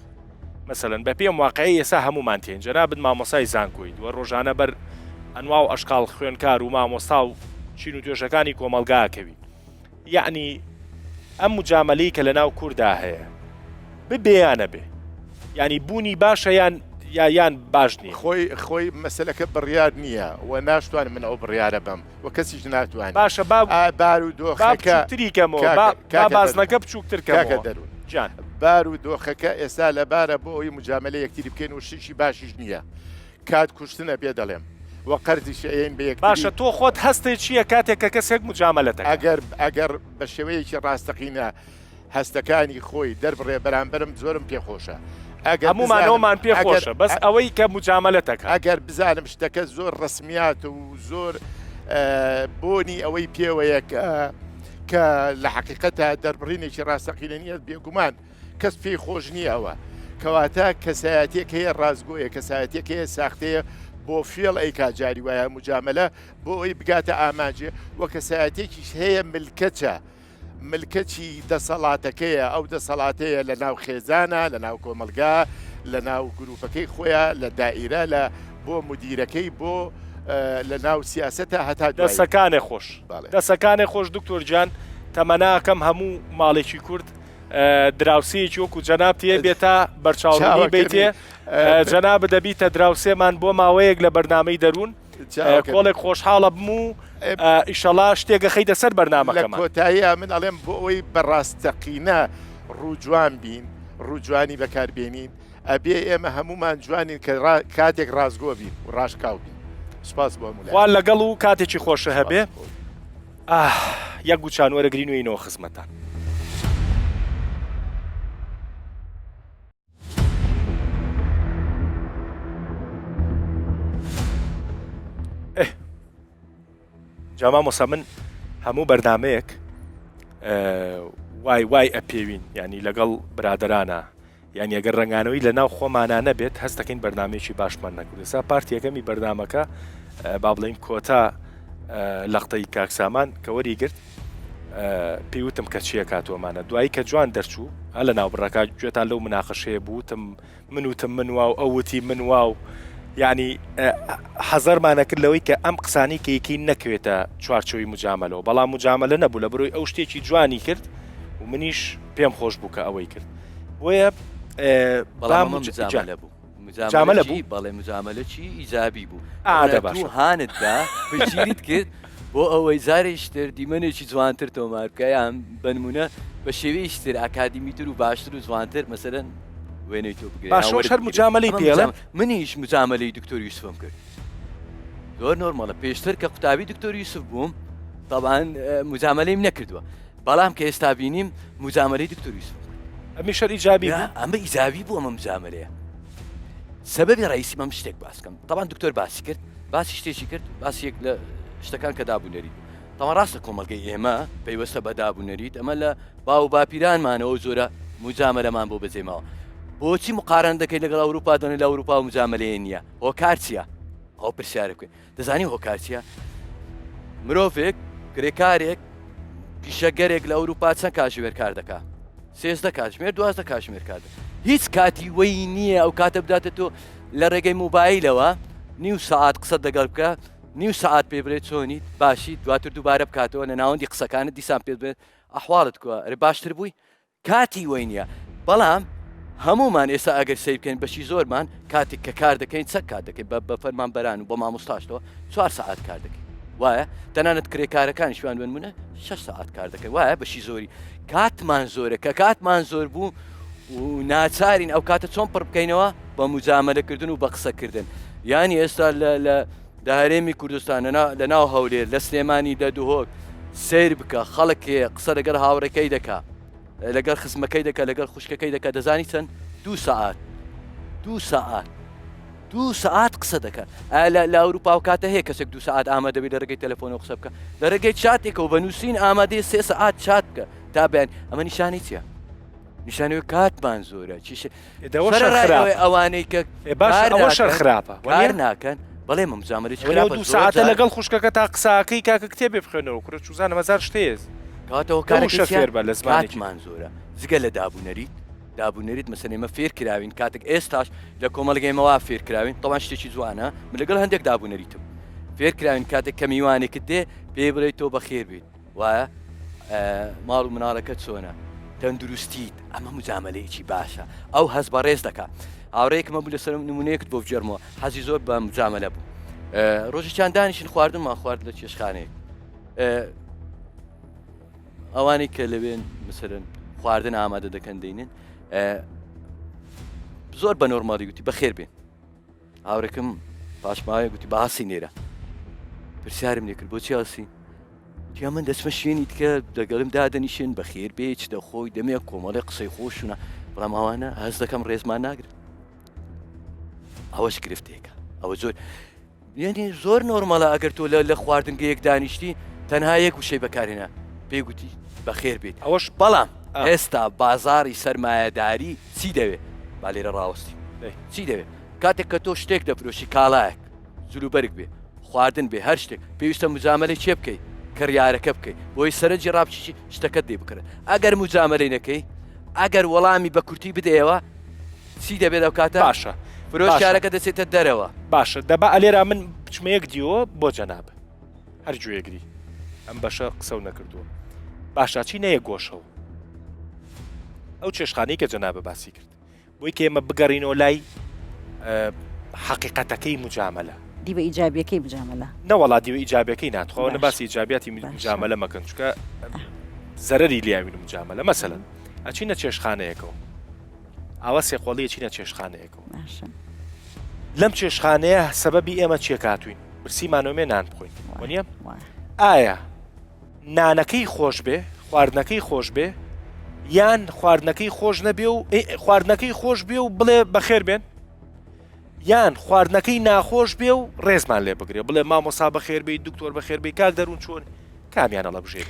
مثلەن بە پێم واقعی ئێستا هەمومان تێن جەنابەت مامۆسای زانکۆیت وە ڕۆژانە بەر ئەنوا و ئەشکاڵ خوێنکار و مامۆستا و چین و توێژەکانی کۆمەلگاکەوی یعنی ئەم مجاملەی کە لە ناو کووردا هەیە ببێیانە بێ ینی بوونی باشە یان باش نییە خۆی مەسلەکە بڕیار نییە و ناشتوان من ئەو بڕیارە بم و کەسیش ناتوانێت باشە بار و دۆخەکەتریکەمەوە بازنەکە بچووکترکەکە دەرون جان بار و دۆخەکە ئێستا لەبارە بۆ ئەوی مجاملە یەکتری بکەین و شیشی باشیش نییە کات کوشتنە پێ دەڵێم و قەرزی شەیەین بە باشە تۆ خۆت هەستێک چییە کاتێک کە کەسێک مجاملەتە ئەگەر بە شێوەیەکی ڕاستەقینە هەستەکانی خۆی دەربڕێ بەرامبەرم زۆرم پێخۆشە هەمومانەوەمان پێخۆشە بەس ئەوەی کە مجاملەتەکە ئەگەر بزانم شتەکە زۆر ڕسمیات و زۆر بۆنی ئەوەی پێوەیە کە لە حقیقەتە دەربڕینێکی ڕاستەقینە نیە بێگومان کەس پێی خۆش نییە ئەوە کەواتە کەسایەتێک هەیە ڕازگۆیە کەسایەتێک هەیە ساختەیە بۆ فێڵ ئەی کاجاری وایە مجاملە بۆ ئەوی بگاتە ئاماجێ وە کەسایەتێکیش هەیە ملکەچە ملکەچی دەسەڵاتەکەیە ئەو دەسەڵاتەیە لە ناو خێزانە لە ناو کۆمەلگا لە ناو گروپەکەی خۆیان لە دائیرە لە بۆ مدیرەکەی بۆ لە ناو سیاسەتە هەتا دەسەکانێ خۆش دەسەکانێ خۆش دکتۆر جان تەمەناکەم هەموو ماڵێکی کورد دراوسەیەکی وەکو جەناب تێ بێتە بەرچاوی بیتێ جەناب دەبیتە دراوسێمان بۆ ماوەیەک لە بەرنامەی دەروون کۆڵێک خۆشحاڵە بم و ئیشەڵا شتێکە خەیتە سەر بەرنامەکەمان کۆتاییە من ئەڵێم بۆ ئەوەی بەڕاستەقینە ڕووجوان بین ڕووجوانی بەکاربێنین ئەبێ ئێمە هەمومان جوانین کە کاتێک ڕازگۆ بین و ڕاشکاو بین سپاس بۆ خوان لەگەڵ و کاتێکی خۆشە هەبێ یەک گوچان وەرەگرینەوەینەوە خزمەتان جامامۆسا من هەموو بەرنمەیەک وای ئەپێوین ینی لەگەڵ برادرانە یعنی ئەگەر ڕنگانەوەی لە ناو خۆمانانە بێت هەستەکەین بەرنمێکی باشمان نەکرد ئێستا پارتیەکەمی بەرنمەکە با بڵین کۆتا لەقتەی کاکسامان کە وەریگرت پێیوتم کە چییە کاتۆمانە دوایی کە جوان دەرچوو هە لە ناو بڕەکە گوێتان لەو مناقەشەیە بووتم منوتم منوا و ئەوتی منوا و ینی حەزەرمانە کرد لەوەی کە ئەم قسانی کەیەکی نەکوێتە چوارچەوەی مجاملەوە بەڵام مجاملە نەبوو لە بڕۆی ئەو شتێکی جوانی کرد و منیش پێم خۆش بوو کە ئەوەی کرد بۆیە مجاملە بوو مجاملە بوو بەڵێ مجاملەی ئیجابی بوو تو هانتدا پچیت کرد بۆ ئەوەی زارێشتر دیمەنێکی جوانتر تۆمارکەیان بنمونە بە شێوەیشتر ئاکادمیتر و باشتر و جوانتر مەسەرەن وێنەی تۆ بگرێت باشەوەش هەر مجاملەی پێڵێم منیش مجاملەی دکتۆر یوسفم کرد زۆر نۆرمەڵە پێشتر کە قوتابی دکتۆر یوسف بووم طبعاً مجاملەیم نەکردووە بەڵام کە ئێستا بینیم مجاملەی دکتۆر یوسف ئەمیشەر ئیجابی ئەمە ئیجابی بوو ئەمە مجاملەیە سەبەبی ڕئیسی مەم شتێک باس بکەم طبعاً دکتۆر باسی کرد باسی شتێکی کرد باسیەک لە شتەکان کە دابوونەری طبعاً ڕاستە کۆمەلگەی ئێمە پەیوەستە بە دابوونەریت ئەمە لە باو باپیرانمانەوە زۆرە مجاملەمان بۆ بەجێماوە بۆ بۆچی مقارن دەکەی لەگەڵ ئەوروپا دەنێ لە ئەوروپا و مجاملەیە نییە هۆکار چییە ئەو پرسیارە بکەین دەزانی هۆکار چییە مرۆڤێک کرێکارێک پیشەگەرێک لە ئەوروپا چەند کاتژمێر کار دەکات 13 کاتژمێر 12 کاتژمێر کار دەکات هیچ کاتی وەی نییە ئەو کاتە بداتە تۆ لە ڕێگەی موبایلەوە نیو سەعات قسە دەگەڵ بکە نیو سەعات پێ برێت چۆنیت باشی دواتر دووبارە بکاتەوە لە ناوەندی قسەکانت دیسان پێ بێت ئەحواڵت کووە ئەرێ باشتر بووی کاتی وەی نییە بەڵام هەمومان ئێستا ئەگەر سەی بکەین بەشی زۆرمان کاتێک کە کار دەکەین چەند کات دەکەین بە فەرمانبەران و بۆ مامۆستاشتەوە 4 سەعات کار دەکەین وایە تەنانەت کرێکارەکانی شوان بنمونە 6 سەعات کار دەکەین وایە بەشی زۆری کاتمان زۆرە کە کاتمان زۆر بوو و ناچارین ئەو کاتە چۆن پڕ بکەینەوە بە مجاملەکردن و بە قسەکردن یانی ئێستا لە هەرێمی کوردستان لە ناو هەولێر لە سلێمانی دەدوهۆک سیر بکە خەڵکێ قسە لەگەڵ هاوڕێکەی دەکا لەگەڵ خزمەکەی دەکە لەگەڵ خوشکەکەی دەکە دەزانی چەند 2 سەعات قسە دەکە لە ئەوروپا و کاتە هەیە کەسێک 2 سەعات ئامادە بێت لە ڕێگەی تەلەفۆنەوە قسە بکە لە ڕێگەی چاتێکەوە بە نووسین ئامادەیە 3 سەعات چات بکە تا بێن ئەمە نیشانی چییە نیشانەوەی کاتمان زۆرە ئەوانەی کە ئەوە شەر خراپە کار ناکەن بەڵێ مەمجامەری 2 ساعتە لەگەڵ خوشکەکە تا قساکەی کاکە کتێبێ بخوێنەوە کوڕە چوزانە مەزار شتێز کاتەوە کارێک بە لە زمانی کاتمان زۆرە زگە لە دابوونەریت مەسەلێمە فێرکراوین کاتێک ئێستاش لە کۆمەڵگەیمەوە فێرکراوین تەوان شتێکی جوانە من لەگەڵ هەندێک دابوونەریتم فێرکراوین کاتێک کە میوانێکت دێ پێ بڵێیت تۆ بەخێر بێت وایە ماڵ و مناڵەکە چۆنە تەندروستیت ئەمە مجاملەیەکی باشە ئەو هەست بە ڕێز دەکات هاوڕێیەکمە بوو لەسەر نمونەیەکت بۆ بجەرمەوە حەزی زۆر بە مجاملە بوو ڕۆژێکیان دانیشتین خواردنمان خوارد لە چێشخانەیەک ئەوانەی کە لەوێن مثلەن خواردن ئامادە دەکەن دەینن زۆر بە نۆرمالی گوتی بەخێر بێن هاوڕێکم پاشماوەیە گوتی باسی نێرە پرسیارم لێ کرد بۆچی هەسی یا من دەچمە شوێنی دیکە دەگەڵم دادەنیشن بەخێر بێ چ دەخۆی دەمێ کۆمەڵی قسەی خۆشونە بەڵام ئەوانە هەست دەکەم ڕێزمان ناگرن ئەوەش گرفتێکە ئەوە زۆر یعنی زۆر نۆرمەڵە ئەگەر تۆ لە خواردنگەیەک دانیشتی تەنها یەک وشەی بەکارهێنا پێی گوتی بەخێر بێت ئەوەش بەڵام ئێستا بازاری سەرمایەداری چی دەوێت با لێرە ڕاوەستی چی دەوێت کاتێک کە تۆ شتێک دەفرۆشی کاڵایەک زلوبەرگ بێ خواردن بێ هەر شتێک پێویستە مجاملەی چێ بکەیت کڕیارەکە بکەیت بۆی سەرنجی ڕابچی شتەکەت دێ بکرێت ئەگەر مجاملەی نەکەی ئەگەر وەڵامی بە کورتی بدەیەوە چی دەبێت ئەو کاتە باشە فرۆشکارەکە دەچێتە دەرەوە باشە دەبا ئەلێرا من بچمەیەک دیەوە بۆ جەناب هەر گوێگری ئەم بەشە قسە و نەکردووە باشاچی نەیە گۆشەوە ئەو چێشخانەی کە جەنابە باسی کرد بۆی کە ئێمە بگەڕینەوە لای حەقیقەتەکەی مجاملە دیبە ئیجابیەکەی مجاملە نەوەڵا دیوە ئیجابیەکەی ناتخواوە نە باسی ئیجابیاتی مجاملە مەکەن چکە زەرەری لیاوین مجاملە مەسەلەن ئەچینە چێشخانەیەکەوە ئاوا سێقۆڵیە چینە چێشخانەیەکەوە لەم چێشخانەیە سەبەبی ئێمە چێکاتوین برسیمانۆمێ نان بخۆین وەنیە ئایا نانەکەی خۆش بێ خواردنەکەی خۆش بێ یان خواردنەکەی خۆش نەبێ و خواردنەکەی خۆش بێ و بڵێ بەخێر بێن یان خواردنەکەی ناخۆش بێ و ڕێزمان لێ بگرێ بڵێ مامۆسا بەخێر بێ دکتۆر بەخێر بێ کاک دەروون چۆن کامیانە لە بژێ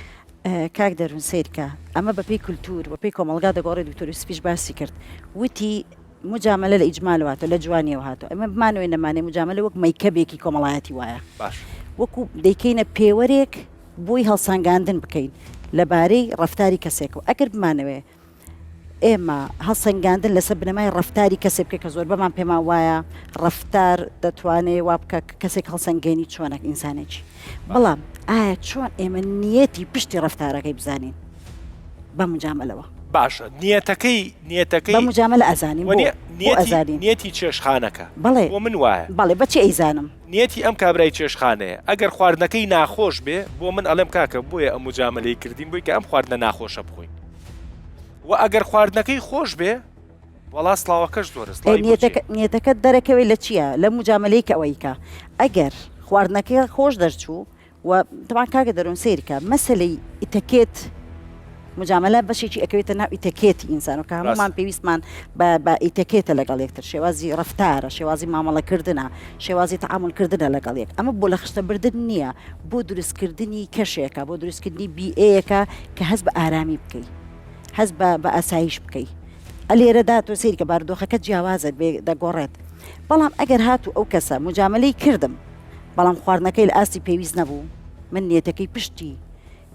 کاک دەروون سیرکە ئەمە بەپی کولتور بەپی کۆمەلگا دەگۆڕی دکتۆر یوسفیش باسی کرد وتی مجاملە لە ئیجمالەوە لە جوانیەوە هاتۆ ئەمە بمانەوەی نەمانێ مجاملە وەک مەیکەبێکی کۆمەڵایەتی وایە باش وەکو دەیکەینە پێوەرێک بۆی هەڵسانگاندن بکەین لەبارەی ڕەفتاری کەسێکەوە ئەگەر بمانەوێ ئێمە هەڵسەنگاندن لەسەر بنەمای ڕەفتاری کەسێ بکە کە زۆر بەمان پێمان وایە ڕەفتار دەتوانێت وا بکە کەسێک هەڵسەنگێنی چۆنە ئینسانێکی بەڵام ئایا چۆن ئێمە نیەتی پشتی ڕەفتارەکەی بزانین بە مجاملەوە باشە نیەتەکەی بە مجاملە ئەزانین نیەتی چێشخانەکە بەڵێ بۆ من وایە بەڵێ بەچی ئەیزانم نیەتی ئەم کابرای چێشخانەیە ئەگەر خواردنەکەی ناخۆش بێ بۆ من ئەڵێم کاکە بۆیە ئەم مجاملەی کردین بۆی کە ئەم خواردنە ناخۆشە بخۆین و ئەگەر خواردنەکەی خۆش بێ وەڵا سڵاوەکەش زۆرە نیەتەکەت دەرەکەوێت لە چییە لە مجاملەی کە ئەوەیکە ئەگەر خواردنەکەی خۆش دەرچوو و تەمان کاکە دەروون سیرکە مەسەلەی ئیتەکێت مجاملە بەشێکی ئەکەوێتە ناو ئیتەکێتی ئینسان و کە هەمومان پێویستمان بە ئیتەکێتە لەگەڵ یەکتر شێوازی ڕەفتارە شێوازی مامەڵەکردنە شێوازی تەعاملکردنە لەگەڵ یەک ئەمە بۆ لە خشتەبردن نییە بۆ دروستکردنی کەشێکە بۆ دروستکردنی بیئەیەکە کە هەست بە ئارامی بکەیت هەست بە ئاسایش بکەیت ئەلێرەدا تۆ سیری کە بارودۆخەکە جیاوازت بێ دەگۆڕێت بەڵام ئەگەر هاتو ئەو کەسە مجاملەی کردم بەڵام خواردنەکەی لە ئاستی پێویست نەبوو من نیەتەکەی پشتی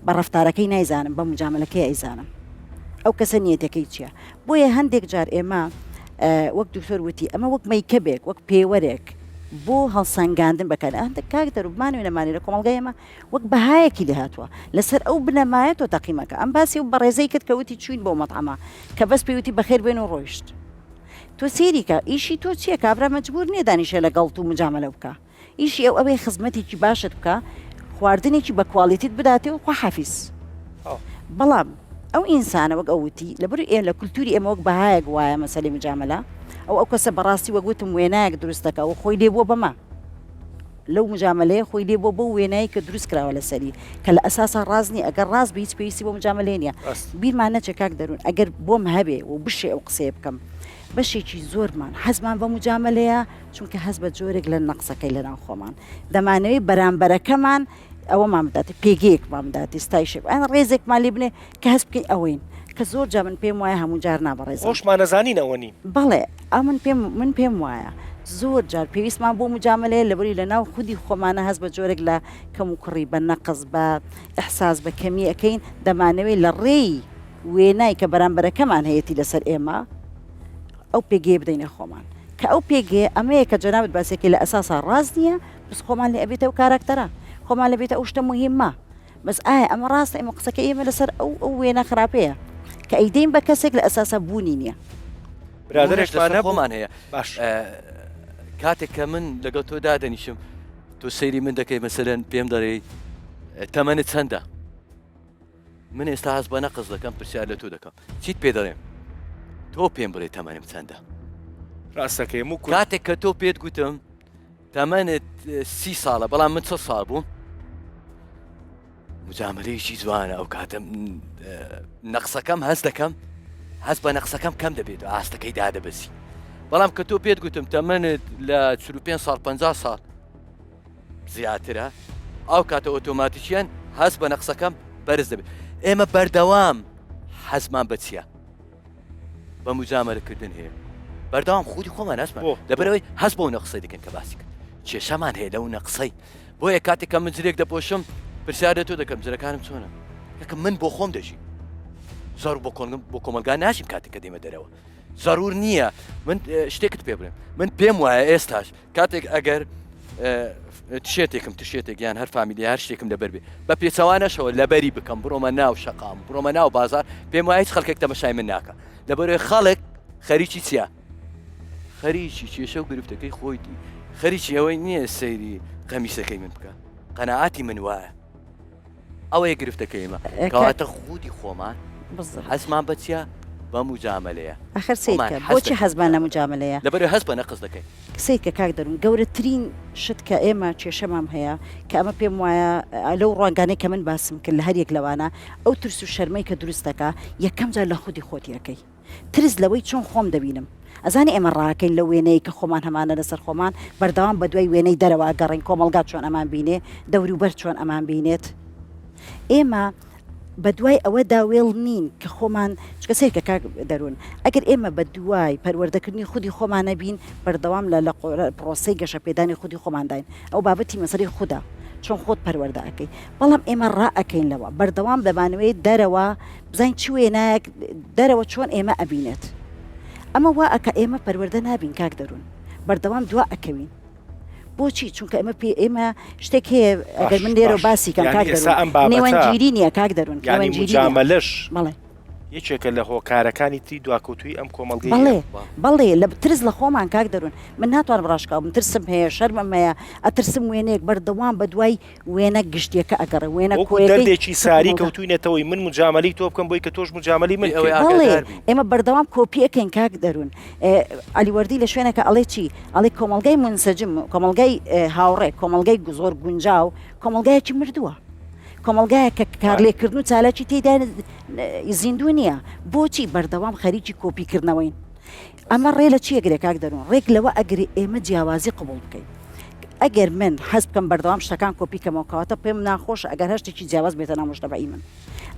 بە ڕەفتارەکەی نایزانم بە مجاملەکەی ئەیزانم ئەو کەسە نیەتەکەی چییە بۆیە هەندێک جار ئێمە وەک دکتۆر وتی ئەمە وەک مەیکەبێک وەک پێوەرێک بۆ هەڵسەنگاندن بەکەن هەندێک کاک دەروبمانوێ نەمانی لە کۆمەڵگای ئێمە وەک بەهایەکی لێ هاتووە لەسەر ئەو بنەمایەت و تەقیمەکە ئەم باسی و بەڕێزەی کرد کەوتی چوین بۆ مەطعەمە کە بەس پێوتی بەخێر بێن و ڕۆیشت تۆ سێریکە ئیشی تۆ چییە کابرا مەجبور نییە دانیشە لە گەڵت و مجاملە بکە ئیشی ئەو ئەوەی خزمەتێکی باشت بکە خواردنێکی بە کواڵیتیت بداتێ و خواحافیز بەڵام ئەو ئینسانە وەک ئەوتی لەبەر ئێ لە کولتوری ئێمە وەک بەهایەک وایە مەسەلەی مجاملە ئەو کەسە بەڕاستی وەگوتم وێنایەک دروستەکە و خۆی لێ بۆ بەما لەو مجاملەیە خۆی لێ بۆ وێنایی کە دروست کراوە لەسەری کە لە ئەساسا ڕازنی ئەگەر ڕاست بە هیچ پێویستی بۆ مجاملێ نیە بیرمان نەچێ کاک دەروون ئەگەر بۆم هەبێ و بشێ ئەو قسەیە بکەم بەشێکی زۆرمان حەزمان بە مجاملەیە چونکە هەز بە جۆرێک لە نەقسەکەی لەناو خۆمان دەمانەوەی بەرامبەرەکەمان ئەوەمان بداتێت پێگەیەکمان بداتێ ستایشێک ئەن ڕێزێکمان لێ بنێ کە هەست بکەین ئەوەین کە زۆر جا من پێم وایە هەموو جار نابڕێز خۆشمان نەزانین ئەوە نین بەڵێ ئەو من پێم وایە زۆر جار پێویستمان بۆ مجاملەیە لەبەری لە ناو خودی خۆمانە هەست بە جۆرێک لە کەم و کوڕی بە نەقز بە ئەحساس بە کەمی ئەەکەین دەمانەوەی لە ڕێی وێنای کە بەرامبەرەکەمان هەیەی لەسەر ئێمە ئەو پێگەیە بدەینە خۆمان کە ئەو پێگەیە ئەمەیە کە جەنابەت باسێکی لە ئەساسا ڕاز نییە بس خۆمان لێ ئەبێتەوە کارکتەرە خۆمان لەبێتە ئەو شتە مهمە بەس ئایا ئەمە ڕاستە ئێمە قسەکە ئێمە لەسەر ئەو وێنە خراپەیە کە ئەیدەین بە کەسێک لە ئەساسا بوونی نییە برادرێکمان خۆمان هەیە باش کاتێک کە من لەگەڵ تۆ دادەنیشم تۆ سەیری من دەکەی مەسەرەن پێم دەڵێ تەمەنت چەندە من ئێستا هەست بە نەقز دەکەم پرسیار لە تۆ دەکەم چیت پێ دەڵێم تۆ پێم بڵێ تەمەنم چەندە ڕاستەکەی و کاتێک کە تۆ پێت گوتم تەمەنت 30 ساڵە بەڵام من 100 ساڵ بووم مجاملەیەکی جوانە ئەو کاتم نەقسەکەم هەست دەکەم هەست بە نەقسەکەم کەم دەبێت ئاستەکەی دادەبەسی بەڵام کە تۆ پێت گوتم تەمەنت لە 45 ساڵ 50 ساڵ زیاترە ئەو کاتە ئۆتۆماتیکیان هەست بە نەقسەکەم بەرز دەبێت ئێمە بەردەوام حەزمان بە چییە بە مجاملەکردن هەیە بەردەوام خودی خۆمان هەستمان لەبەرەوەی هەست بۆ نەقسەی دەکەن کە باسی کرد کێشەمان هەیە لەو نەقسەی بۆیە کاتێک کە من جرێک دەپۆشم پرسیار لە تۆ دەکەم جرەکانم چۆنە یەکەم من بۆ خۆم دەژی زۆر بۆ کۆمەلگا ناشیم کاتێک کە دێمە دەرەوە ضرور نییە من شتێکت پێ بڵێم من پێم وایە ئێستاش کاتێک ئەگەر تشێتێک یان هەر فامیلی هەر شتێکم لەبەر بێ بە پێچەوانەشەوە لەبەری بکەم بڕۆمە ناو شەقام بڕۆمە ناو بازار پێم وایە هیچ خەڵکێک تەمەشای من ناکە لەبەرەوەی خەڵک خەریکی چییە خەریکی کێشە و گرفتەکەی خۆیتی خەریکی ئەوەی نییە سەیری قەمیسەکەی من بکە قەناعاتی من وایە ئەوەیە گرفتەکەیمە کەواتە خودی خۆمان حەزمان بە چییە بە مجاملەیە ئەخر سیرکە بۆچی حەزمان لە مجاملەیە لەبەرەوەی هەست بە نەقز دەکەین سیرکە کاک دەروون گەورەترین شت کە ئێمە کێشەمان هەیە کە ئەمە پێم وایە لەو ڕوانگانەی کە من باسم کرد لە هەریەک لەوانە ئەو ترس و شەرمەی کە دروستەکە یەکەم جار لە خودی خۆتیەکەی ترس لەوەی چۆن خۆم دەبینم ئەزانی ئێمە ڕاکەین لە وێنەیە کە خۆمان هەمانە لەسەر خۆمان بەردەوام بە دوای وێنەی دەرەوە گەڕین کۆمەلگات چۆن ئەمان بینێ دەوروبەر چۆن ئەمان بینێت ئێمە بە دوای ئەوە داوێڵ نین کە خۆمان چکە سیرکە کاک دەروون ئەگەر ئێمە بە دوای پەروەردەکردنی خودی خۆمانە بین بەردەوام لە پرۆسەی گەشە پێدانی خودی خۆمانداین ئەو بابەتی مەسەری خوددا چۆن خۆت پەروەردە ئەەکەی بەڵام ئێمە ڕائەکەین لەوە بەردەوام دەبانەوەی دەرەوە بزانین چ وێنایەک دەرەوە چۆن ئێمە ئەبینێت ئەمە وا ئەکە ئێمە پەروەردە نابین کاک دەروون بەردەوام دوا ئەکەوین بۆچی چونکە ئێمە شتێک هەیە ئەگەر من لێرە باسی کەم کاک دەروون نێوەنگیری نییە کاک دەروون مجاملەش بەڵێ یەکێکە لە هۆکارەکانی تری دواکەوتوی ئەم کۆمەڵگەی بەڵێ لە ترس لە خۆمان کاک دەروون من ناتوانم ڕاشکاو من ترسم هەیە شەرمەم هەیە ئەترسم وێنەیەک بەردەوام بە دوای وێنە گشتیەکە ئەگەڕێ وێنە دەردێکی ساری کەوتوینەتەوەی من مجاملەی تۆ بکەم بۆی کە تۆش مجاملەی من بەڵێ ئێمە بەردەوام کۆپی ئەەکەین کاک دەروون ئەلیوەردی لە شوێنەکە ئەڵێ چی ئەڵێ کۆمەڵگەی منسەجم کۆمەڵگەی هاوڕێ کۆمەڵگەی زۆر گونجاو کۆمەڵگایەکی مردووە کۆمەڵگایە کە کارلێکردن و چالاکی تێدا زیندوو نییە بۆچی بەردەوام خەریکی کۆپیکردنەوەین ئەمە ڕێ لە چیەگرێ کاک دەروون ڕێک لەوە ئەگری ئێمە جیاوازی قبول بکەین ئەگەر من حەز بکەم بەردەوام شتەکان کۆپیکەمەوە کەواتە پێم ناخۆش ئەگەر هەشتێکی جیاواز بێتە ناو مژدەبەی من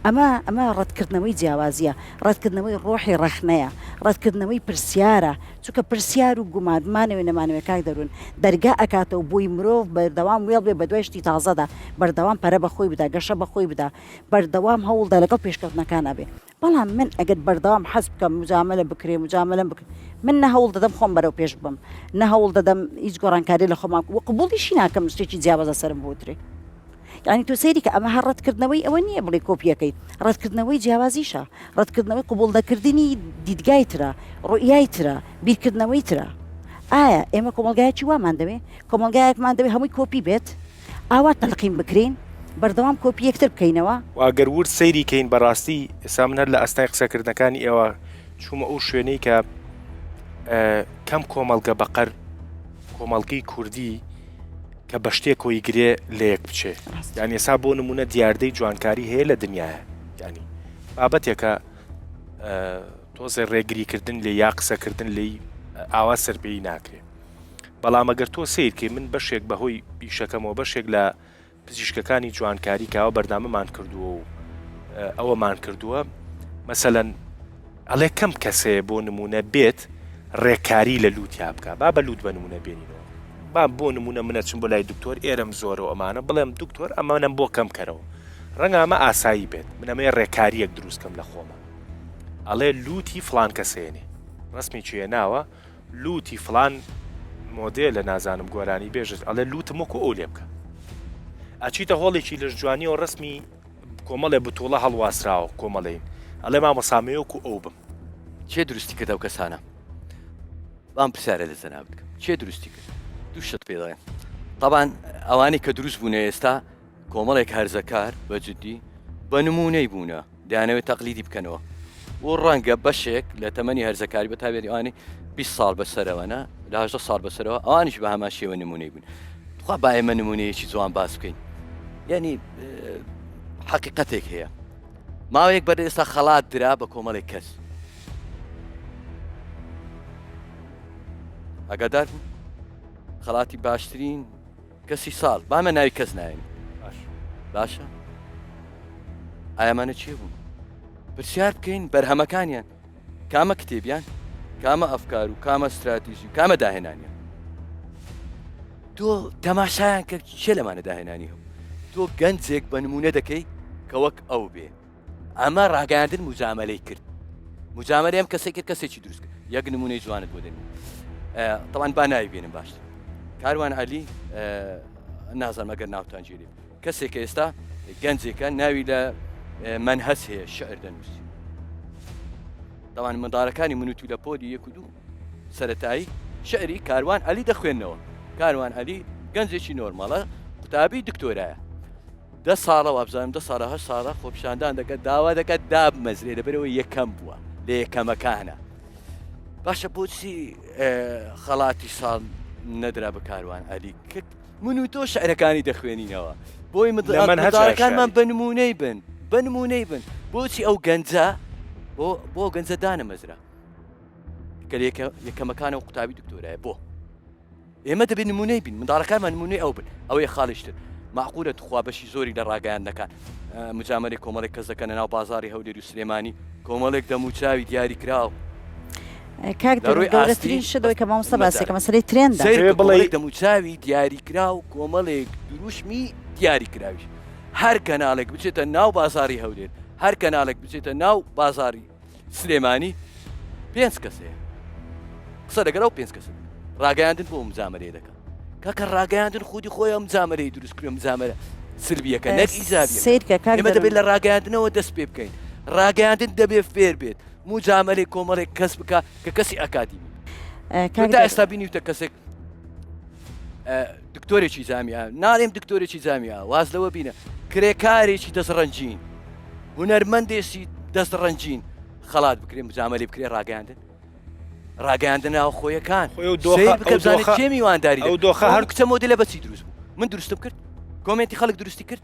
ئەمە ڕەتکردنەوەی جیاوازیە، ڕەتکردنەوەی ڕۆحی ڕەخنەیە، ڕەتکردنەوەی پرسیارە، چونکە پرسیار و گومانمانەوێ نەمانەوێت کاک دەروون دەرگا ئەکاتەوە بۆی مرۆڤ بەردەوام وێڵ بێ بە دوای شتی تازەدا، بەردەوام پەرە بەخۆی بدا، گەشە بەخۆی بدا، بەردەوام هەوڵدا لەگەڵ پێشکەوتنەکانە بێ. بەڵام من ئەگەر بەردەوام حەز بکەم مجاملە بکرێ مجاملەم بکرێ، من نە هەوڵ دەدەم خۆم بەرەو پێش بم، نە هەوڵ دەدەم هیچ گۆڕانکاری لە خۆمان و قبوڵیشی ناکەم شتێکی جیاوازە سرم بۆترێ. یعنی تۆ سەیری کە ئەمە هەر ڕەتکردنەوەی ئەوە نییە بڵێ کۆپیەکەیت، ڕەتکردنەوەی جیاوازیشە، ڕەتکردنەوەی قبوڵدەکردنی دیدگای ترە، ڕۆیای ترە، بیرکردنەوەی ترە. ئایا ئێمە کۆمەلگایەکی وامان دەوێ کۆمەلگایەکمان دەوێت هەمووی کۆپی بێت، ئاوا تەلقیم بکرین بەردەوام کۆپی یەکتر بکەینەوە. واگەر ورد سەیری کەین بەڕاستی ئێستا من هەر لە ئەستای قسەکردنەکانی ئێوە چوومە ئەو شوێنەی کە کەم کۆمەلگە بەقەر کۆمەڵگەی کوردی کە بە شتێک کۆی گرێ لە یەک بچێ، یعنی ئێستا بۆ نمونە دیاردەی جوانکاری هەیە لە دنیاە، ینی بابەتێکە تۆزە ڕێگریکردن لێ یا قسەکردن لی ئاوا سەرپێی ناکرێ. بەڵام ئەگەر تۆ سیرکەی من بەشێک بەهۆی بیشەکەمەوە بەشێک لە پزیشکەکانی جوانکاری کاوە بەردامەمان کردووە و ئەوەمان کردووە، مەسەلەن ئەڵێ کەم کەسەیە بۆ نمونە بێت ڕێکاری لە لووتیا بکە، با بە لووت بە نمونە بێنینەوە، با بۆ نمونە منە چم بۆ لای دکتۆر ئێرەم زۆرەوە ئەمانە بڵێم دکتۆر ئەمانم بۆ کەم کەرەوە، ڕەنگە ئەمە ئاسایی بێت، من ئەمەیە ڕێکاریەک دروستکەم لە خۆمە، ئەڵێ لوتی فلان کەسێنێ ڕسمی چیە ناوە لوتی فلان مۆدێ لە نازانم گۆرانی بێژت، ئەڵێ لوتم وەکو ئەو لێ بکە، ئەچیتە هۆڵێکی لەش جوانی و ڕسمی کۆمەڵێ بتۆڵە هەڵواسراوە کۆمەڵین، ئەڵێ مامەسامەیەوەکو ئەو بم. چێ دروستی کردە و کەسانە؟ بام پرسیارە لە زەنا بکەم، چێ دروستی کرد؟ دوو شت پێ دەڵێن. طبعاً ئەوانەی کە دروست بوونە ئێستا کۆمەڵێک هەرزەکار بەجددی بە نمونەی بوونە، دەیانەوێت تەقلیدی بکەنەوە و ڕەنگە بەشێک لە تەمەنی هەرزەکاری بە تابێت ئەوانەی 20 ساڵ بەسەرەوەنە لە 18 ساڵ بەسەرەوە ئەوانیش بە هەمان شێوە نمونەی بوون. خوا با ئێمە نمونەیەکی جوان باس بکەین، یعنی حقیقەتێک هەیە ماوەیەک بەر ئێستا خەڵات درا بە کۆمەڵێک کەس ئەگادار بوو خەڵاتی باشترین کەسی ساڵ بامە ناوی کەس ناین باشە ئایامانە چێ بوون پرسیار بکەین بەرهەمەکانیان کامە کتێبیان کامە ئەفکار و کامە استراتیژی و کامە داهێنانیان تۆ تەماشایان کرد چێ لەمانە داهێنانی هەم تۆ گەنجێک بە نمونە دەکەی کە وەک ئەو بێ ئەمە ڕاگەاندن مجاملەی کرد مجاملە ئەم کەسێک کرد کەسێکی دروست کرد یەک نمونەی جوانت بۆ دێن طبعاً با ناوی بێنم باشتر کاروان عەلی نازانم ئەگەر ناوتان گیرێ کەسێک ئێستا گەنجێکە ناوی لە منهەس هەیە شعر دەنووسی طبعاً منداڵەکانی منوتی لە پۆلی 1 و 2 سەرەتایی شعری کاروان عەلی دەخوێننەوە کاروان عەلی گەنجێکی نۆرماڵە قوتابی دکتۆرایە 10 ساڵە وابزانم 10 ساڵە 8 ساڵە خۆپیشاندان دەکات داوا دەکات دابمەزرێ لەبەرەوە یەکەم بووە لە یەکەمەکانە باشە بۆچی خەڵاتی ساڵ نەدرا بە کاروان عەلی کرد من و تۆ شعرەکانی دەخوێنینەوە بۆی منداڵەکانمان بە نمونەی بن بە نمونەی بن بۆچی ئەو گەنجە بۆ گەنجە دانەمەزرا کە یەکەمەکانە و قوتابی دکتۆرایە بۆ ئێمە دەبێت نمونەی بین منداڵەکانمان نمونەی ئەو بن ئەوەیە خاڵیشتر معقولە توخوا بەشی زۆری لە ڕاگەیاندنەکان مجاملەی کۆمەڵێک کەس دەکەنە ناو بازاری هەولێر و سلێمانی کۆمەڵێک دەموچاوی دیاری کراو کاک گەورەترین شتەوەی کە مامۆستا باسێکە مەسەلەی ترێندا بڵێ دەموچاوی دیاری کراو کۆمەڵێک دروشمی دیاری کراویش هەر کەناڵێک بچێتە ناو بازاری هەولێر هەر کەناڵێک بچێتە ناو بازاری سلێمانی 5 کەسەیە قسە لەگەڵ ئەو 5 کەس ڕاگەیاندن بۆ مجاملەیە دەکەن کاکە ڕاگەیاندن خودی خۆی ئەم مجاملەی دروست کرد مجاملە سلبیەکە نەک ئیجابیەکە ئێمە دەبێت لە ڕاگەیاندنەوە دەست پێ بکەین ڕاگەیاندن دەبێت فێر بێت مجاملەی کۆمەڵێک کەس بکە کە کەسی ئەکادیمی تا ئێستا بینیوتە کەسێک دکتۆرێکی جامیە ناڵێم دکتۆرێکی جامیە واز لەوە بینە کرێکارێکی دەستڕەنجین هونەرمەندێکی دەستڕەنجین خەڵات بکرێن مجاملەی بکرێ ڕاگەیاندن ناو خۆیەکان بکەزانێت چێ میوانداری هەر کچە مۆدلە بەچی دروست بوو من دروستم کرد کۆمنتی خەڵک دروستی کرد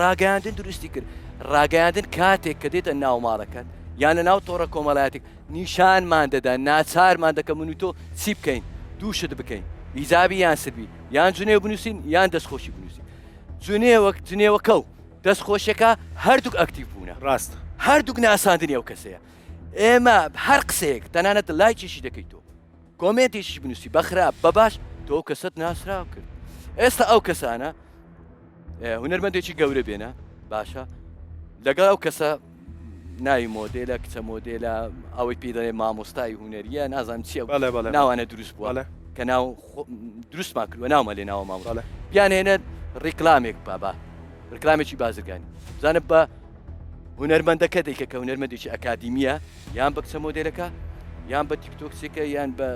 ڕاگەیاندن دروستی کرد ڕاگەیاندن کاتێک کە دێتە ناو ماڵەکەت یان لە ناو تۆڕە کۆمەڵایەتێک نیشانمان دەدا ناچارمان دەکە من و تۆ چی بکەین دووشت بکەین ئیجابی یان سلبی یان جونێ بنووسین یان دەستخۆشی بنووسین جونێوە کەو دەستخۆشەکە هەردووک ئەکتیڤ بوونە ڕاستە هەردووک ناساندنی ئەو کەسەیە ئێمە هەر قسەیەک تەنانەت لایکیشی دەکەیت تۆ کۆمنتێکیش بنووسی بەخراپ بەباش تۆ کەسەت ناسراو کرد ئێستا ئەو کەسانە هونەرمەندێکی گەورە بێنە باشە لەگەڵ ئەو کەسە ناوی مۆدێلە کچە مۆدێلە ئەوەی پێ دەڵێ مامۆستای هونەریە نازانم چیە ناوانە دروست بووە کە ناو دروستمان کردووە ناومە لێ ناوە مامۆ بیانێنە ڕێکلامێک بابا ڕێکلامێکی بازرگانی بزانە بە هونەرمەندەکە دەیکە کە هونەرمەندێکی ئەکادیمیە یان بە کچە مۆدێلەکە یان بە تیکتۆکسێکە یان بە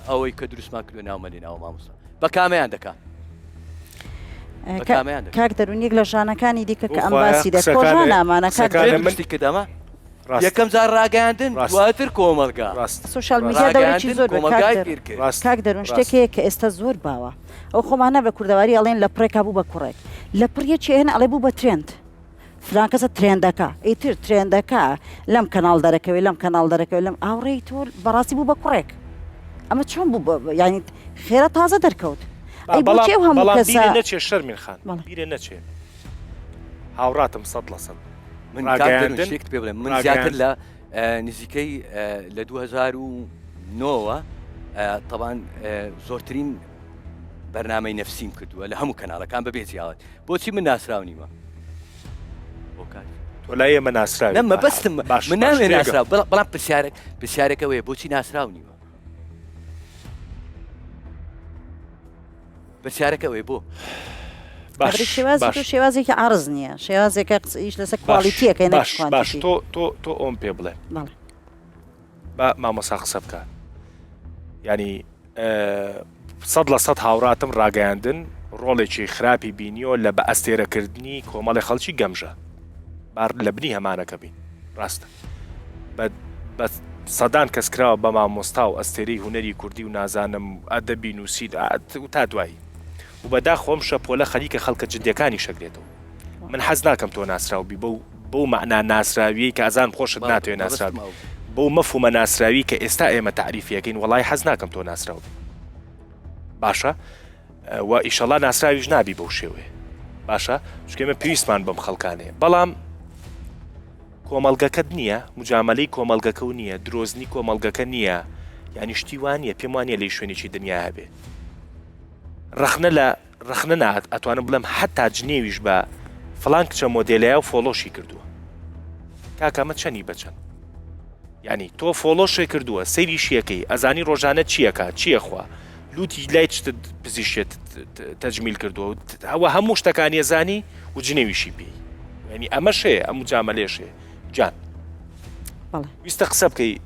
ئەوەی کە دروستمان کردووە ناومە لێ ناوە مامۆستا بە کامیان دەکات کاک دەرونیەک لە ژانەکانی دیکە کە ئەم باسی دەکۆژان ئامانە منی کردەمە یەکەم جار ڕاگەاندن دواتر کۆمەلگا سوشال میدیا دەوڵێکی زۆر کاک دەرون شتێکەیە کە ئێستا زۆر باوە ئەو خۆمانە بە کوردەواری ئەڵێن لە پڕێکا بوو بە کوڕێک لە پڕیەکی هێن ئەڵێ بوو بە ترێند فلان کەسە ترێندەکە ئیتر ترێندەکە لەم کەناڵ دەرەکەوێت لەم کەناڵ دەرەکەوێت لەم ئاوڕێی تۆ بەڕاستی بوو بە کوڕێک ئەمە چۆن بوو ینی خێرە تازە دەرکەوت بەڵام نەچێ شەرمین خان بیرێ نەچێ هاوڕاتم 100% من شێکت پێ بڵێم من زیاتر لە نزیکەی لە 2009 طبعا زۆرترین بەرنامەی نەفسیم کردووە لە هەموو کەناڵەکان بەبێ جیاوات بۆچی من ناسراو نیمە تۆ لای ئێمە ناسراوی نەمە بەستم من نامێ ناسراو بەڵام پرسیارەکەوەیە بۆچی ناسراو نیمە پرسیارەکەوەی بۆ شێوازێکی عرض نییە شێوازێکە قسەیش لەسەر کوالیتیەکەی باش تۆ ئۆم پێ بڵێ بە مامۆسا قسە بکە ینی 100% هاوڕاتم ڕاگەیاندن ڕۆڵێکی خراپی بینیۆ لە بە ئەستێرەکردنی کۆمەڵی خەڵکی گەمژە بار لە بنی هەمانەکە بین ڕاستە بە سەدان کەس کراوە بە مامۆستا و ئەستێرەی هونەری کوردی و نازانم ئەدەبی نووسید و تا دوایی و بەدا خۆم شەپۆلە خەریکە خەڵکە جدیەکانی شەگرێتەوە من حەز ناکەم تۆ ناسراوبی بۆ مەعنا ناسراوی کە ئازان خۆشت ناتوێت ناسراوی بۆ مەفهومە ناسراوی کە ئێستا ئێمە تعریفیەکەین وەڵای حەز ناکەم تۆ ناسراوبی باشە و ئیشەڵا ناسراویش نابی بەو شێوێ باشە چکێمە پێویستمان بەم خەڵکانەیە بەڵام کۆمەڵگەکەت نییە مجاملەی کۆمەڵگەکە و نییە درۆزنی کۆمەڵگەکە نییە یعنی شتی وانە پێم وانە لەی شوێنێکی دنیا هەبێ ڕخنە نات ئەتوانم بڵم حتا جنێویش بە فلان کچە مۆدێلەیە و فۆلۆشی کردووە کاکەمە چەنی بەچەند ینی تۆ فۆلۆشێ کردووە سەیری شیەکەی ئەزانی ڕۆژانە چیەکە چیەخوا لوتی لای چتت پزیشێت تەجمیل کردووە ئەوە هەموو شتەکانی زانی و جنێویشی پێی ینی ئەمە شێ ئەم جامەلێشێ جان ویستە قسە بکەی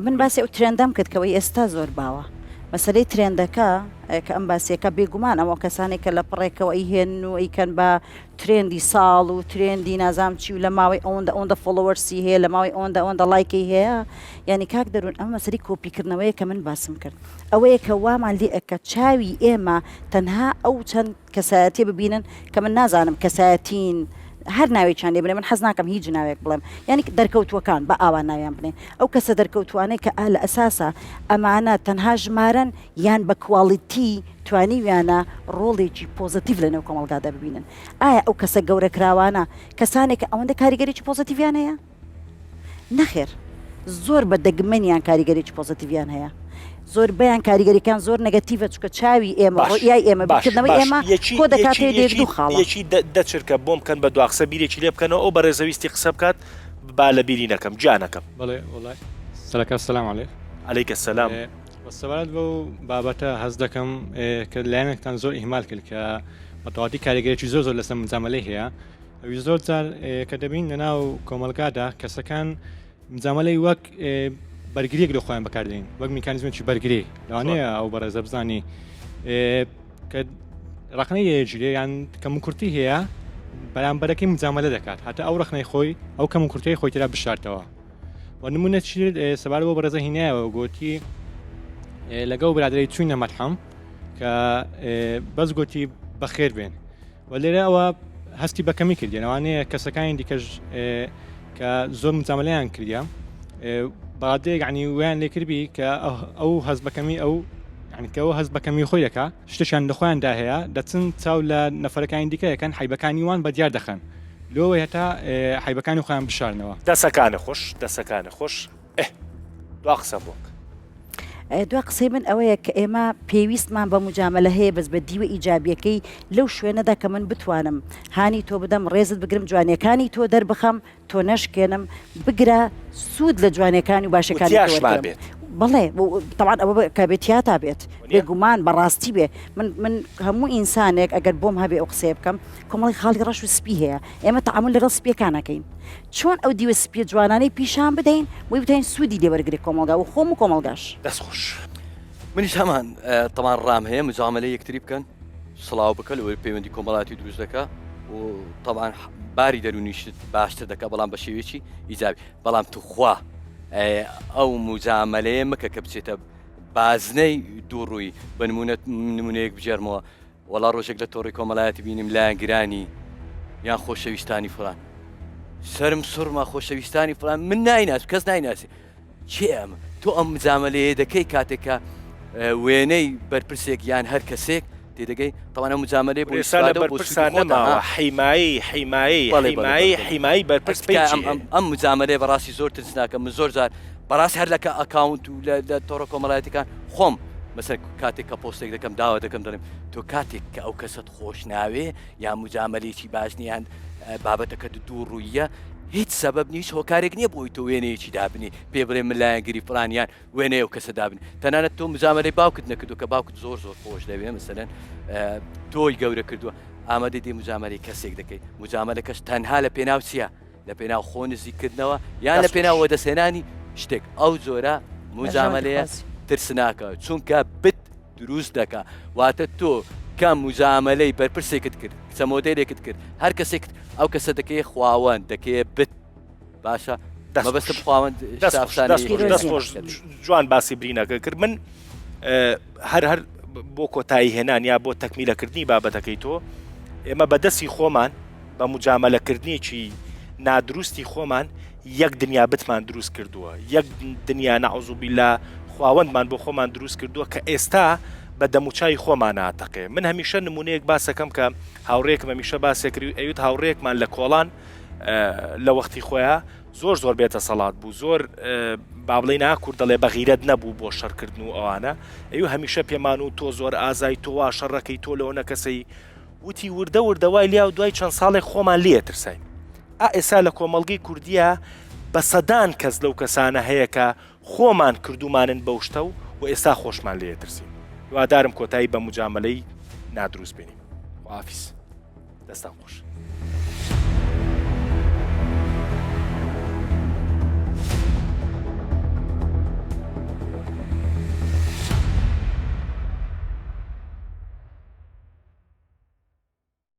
من باسی ئەو ترێندەم کردکەوەی ئێستا زۆر باوە مەسلەی ترێندەکە کە ئەم باسیەکە بێگومان ئەوە کەسانێک کە لە پڕێکەوە ئیهێن و ئیکەن بە ترێندی ساڵ و ترێندی نازام چی و لە ماوەی ئەوەندە فۆلۆوەرسی هەیە لە ماوەی ئەوەندە لایکی هەیە یعنی کاک دەروون ئەم مەسەری کۆپیکردنەوەیە کە من باسم کرد ئەوەیە کە وامان لێ ئەکە چاوی ئێمە تەنها ئەو چەند کەسایەتی ببینن کە من نازانم کەسایەتین هەر ناوێکیان لێ بنێ من حەز ناکەم هیچ ناوێک بڵێم یعنی دەرکەوتوەکان بە ئاوا ناویان بنێ ئەو کەسە دەرکەوتوانەی کە لە ئەساسە ئەمانە تەنها ژمارن یان بە کواڵیتی توانیویانە ڕۆڵێکی پۆزتیڤ لەنێو کۆمەڵگادا ببینن ئایا ئەو کەسە گەورە کراوانە کەسانێک ئەوەندە کاریگەریی پۆزتیڤیان هەیە نەخێر زۆر بە دەگمەنیان کاریگەریی پۆزتیڤیان هەیە زۆر بەیان کاریگەریەکان زۆر نەگەتیڤە چکە چاوی ئێمە ڕۆیای ئێمە بکردنەوەی ئێمە کۆ دەکاتێ لێک دوو خاڵە یەکی دەچرکە بۆم بکەن بە دو قسە بیرێکی لێ بکەنەوە ئەو بەڕێزەویستی قسە بکات با لە بیری نەکەم جانەکەم بەڵێ وڵای سەرەکە سەلام عەلەیک عەلەیکە سەلام بەسەبارەت بەو بابەتە هەز دەکەم کە لایەنێکتان زۆر ئیهمال کرد کە بەتەواتی کاریگەریی زۆر لەسەر مجاملەی هەیە ئەوی زۆر جار کە دەبین لەناو کۆمەڵگادا کەسەکان مجاملەی وەک بەرگریەک لە خۆیان بەکاردێن وەک میکانیزمێکی بەرگری لەوانەیە ئەو بەڕێزە بزانی کە ڕقنەی یەجێ یان کەم کورتی هەیە بەرامبەرەکەی مجاملە دەکات هەتا ئەو ڕخنەی خۆی ئەو کەم کورتەی خۆی ترا بشارتەوە و نمونەتی سەبارەت بۆ بەڕێزە هینایەوە گوتی لەگەڵ برادری چوینە مەتحەم کە بەس گوتی بەخێر بێن و لێرە ئەوە هەستی بەکەمی کردیان ئەوانەیە کەسەکانی دیکەش کە زۆر مجاملەیان کردیان بعدێک عنی ویان لێکردبی کە ئەو هەز بەکەمی ئەو ینکەەوە هەست بەکەمی خۆی دەکا شتێکیان لەخۆیاندا هەیە دەچن چاو لە نەفەرەکانی دیکەیەکەن حیبەکانی وان بە دیار دەخەن لۆوە هێتا حیبەکانی خۆیان بشارنەوە دەسەکانە خۆش دوا قسە بۆک دو قسەی من ئەوەیە کە ئێمە پێویستمان بە مجاملە هەیە بەس بە دیوە ئیجابیەکەی لەو شوێنەدا کە من بتوانم هانی تۆ بدەم ڕێزت بگرم جوانیەکانی تۆ دەربخەم تۆ نەشکێنم بگرە سوود لە جوانەکانی و باشەکانی بێت بەڵێ طبعا ئەوە کابێتیاتا بێت بێگومان بەڕاستی بێ من هەموو ئینسانێک ئەگەر بۆم هەبێ ئەو قسێ بکەم کۆمەڵی خاڵی ڕەش و سپی هەیە ئێمە تەعامل لەگەڵ سپیەکانەکەین چۆن ئەو دیوە سپی جوانانەی پیشان بدەین وی بتین سوودی لێوەرگری کۆمەلگا و خۆم و کۆمەلگاش دەستخۆش منیش هەمان تەمان ڕام هەیە مجاملە یەکتری بکەن سڵاو بکە لەوەی پەیوەندی کۆمەڵاتی دروست دەکە و طبعا باری دەرونیشت باشتر دەکە بەڵام بە شێوێکی ئیجابی بەڵام توخوا ئەو مجاملەیە مکە کە بچێتە بازنەی دووڕووی بە نمونەیەک بجێرمەوە وەڵا ڕۆژێک لە تۆڕی کۆمەڵایەتی بینیم لایەن گرانی یان خۆشەویستانی فڵان سرم سوڕما خۆشەویستانی فڵان من نایناس کەس نایناسی چێ ئەمە تۆ ئەم مجاملەیە دەکەی کاتێکە وێنەی بەرپرسێک یان هەر کەسێک تێدەگەی تەوانە مجاملەی بۆ بەرپرسان نەماوە حیمایی بەرپرس ئەم مجاملەیە بەڕاستی زۆر ترسناکە من زۆر جار بەڕاست هەر لەکە ئەکاونت و لە تۆڕە کۆمەڵایەتەکان خۆم مەسەر کاتێک کە پۆستێک دەکەم داوا دەکەم دەڵێم تۆ کاتێک کە ئەو کەسەت خۆش ناوێ یا مجاملەیەکی باش نیان بابەتەکە دوو ڕوویە هیچ سبب نیست هۆکارێک نییە بۆی تۆ وێنەیەکی دابنی پێ بڵێ من لایەنگیری فڵانیان وێنەیە و کەسە دابنی تەنانەت تۆ مجاملەی باوکت نەکردو کە باوکت زۆر خۆش دەوێ مەسەلەن تۆی گەورە کردووە ئامادە دێ مجاملەی کەسێک دەکەیت مجاملەکەش تەنها لە پێناو چییە لە پێناو خۆ نزیکردنەوە یان لە پێناو وەدەسێنانی شتێک ئەو جۆرە مجاملەیە ترسناکە چونکە بت دروست دەکا واتە تۆ کەم مجاملەی بەرپرسێکت کرد کچە مۆدێلێکت کرد هەر کەسێک ئەو کەسە دەکەی خواوەند دەکەیە بت باشە مەبەستە خواوەند جوان باسی برینەکە کرد من هەر بۆ کۆتایی هێنان یا بۆ تەکمیلەکردنی بابەتەکەی تۆ ئێمە بەدەستی خۆمان بە مجاملەکردنیی نادروستی خۆمان یەک دنیا بتمان دروست کردووە یەک دنیا نەعوذ بالله خواوەندمان بۆ خۆمان دروست کردووە کە ئێستا بە دەموچای خۆمان ناتەقێ من هەمیشە نمونەیەک باسەکەم کە هاوڕێکم هەمیشە باسێکری ئەوت هاوڕێکمان لە کۆڵان لە وەختی خۆیان زۆر بێتە سەڵات بوو زۆر بابڵی ناکورد دەڵێ بەغیرەت نەبوو بۆ شەڕکردن و ئەوانە ئەو هەمیشە پێمان و تۆ زۆر ئازای تۆ وا شەڕەکەی تۆ لەوە نەکەسەی وتی وردەوای لیا و دوای چەند ساڵێک خۆمان لێ ترسین ئێستا لە کۆمەڵگەی کوردیە بە سەدان کەس لەو کەسانە هەیە کە خۆمان کردومانن بەو شتە و ئێستا خۆشمان لێ ترسین هیوادارم کۆتایی بە مجاملەی نادروست بینیم حافیز دەستان خۆش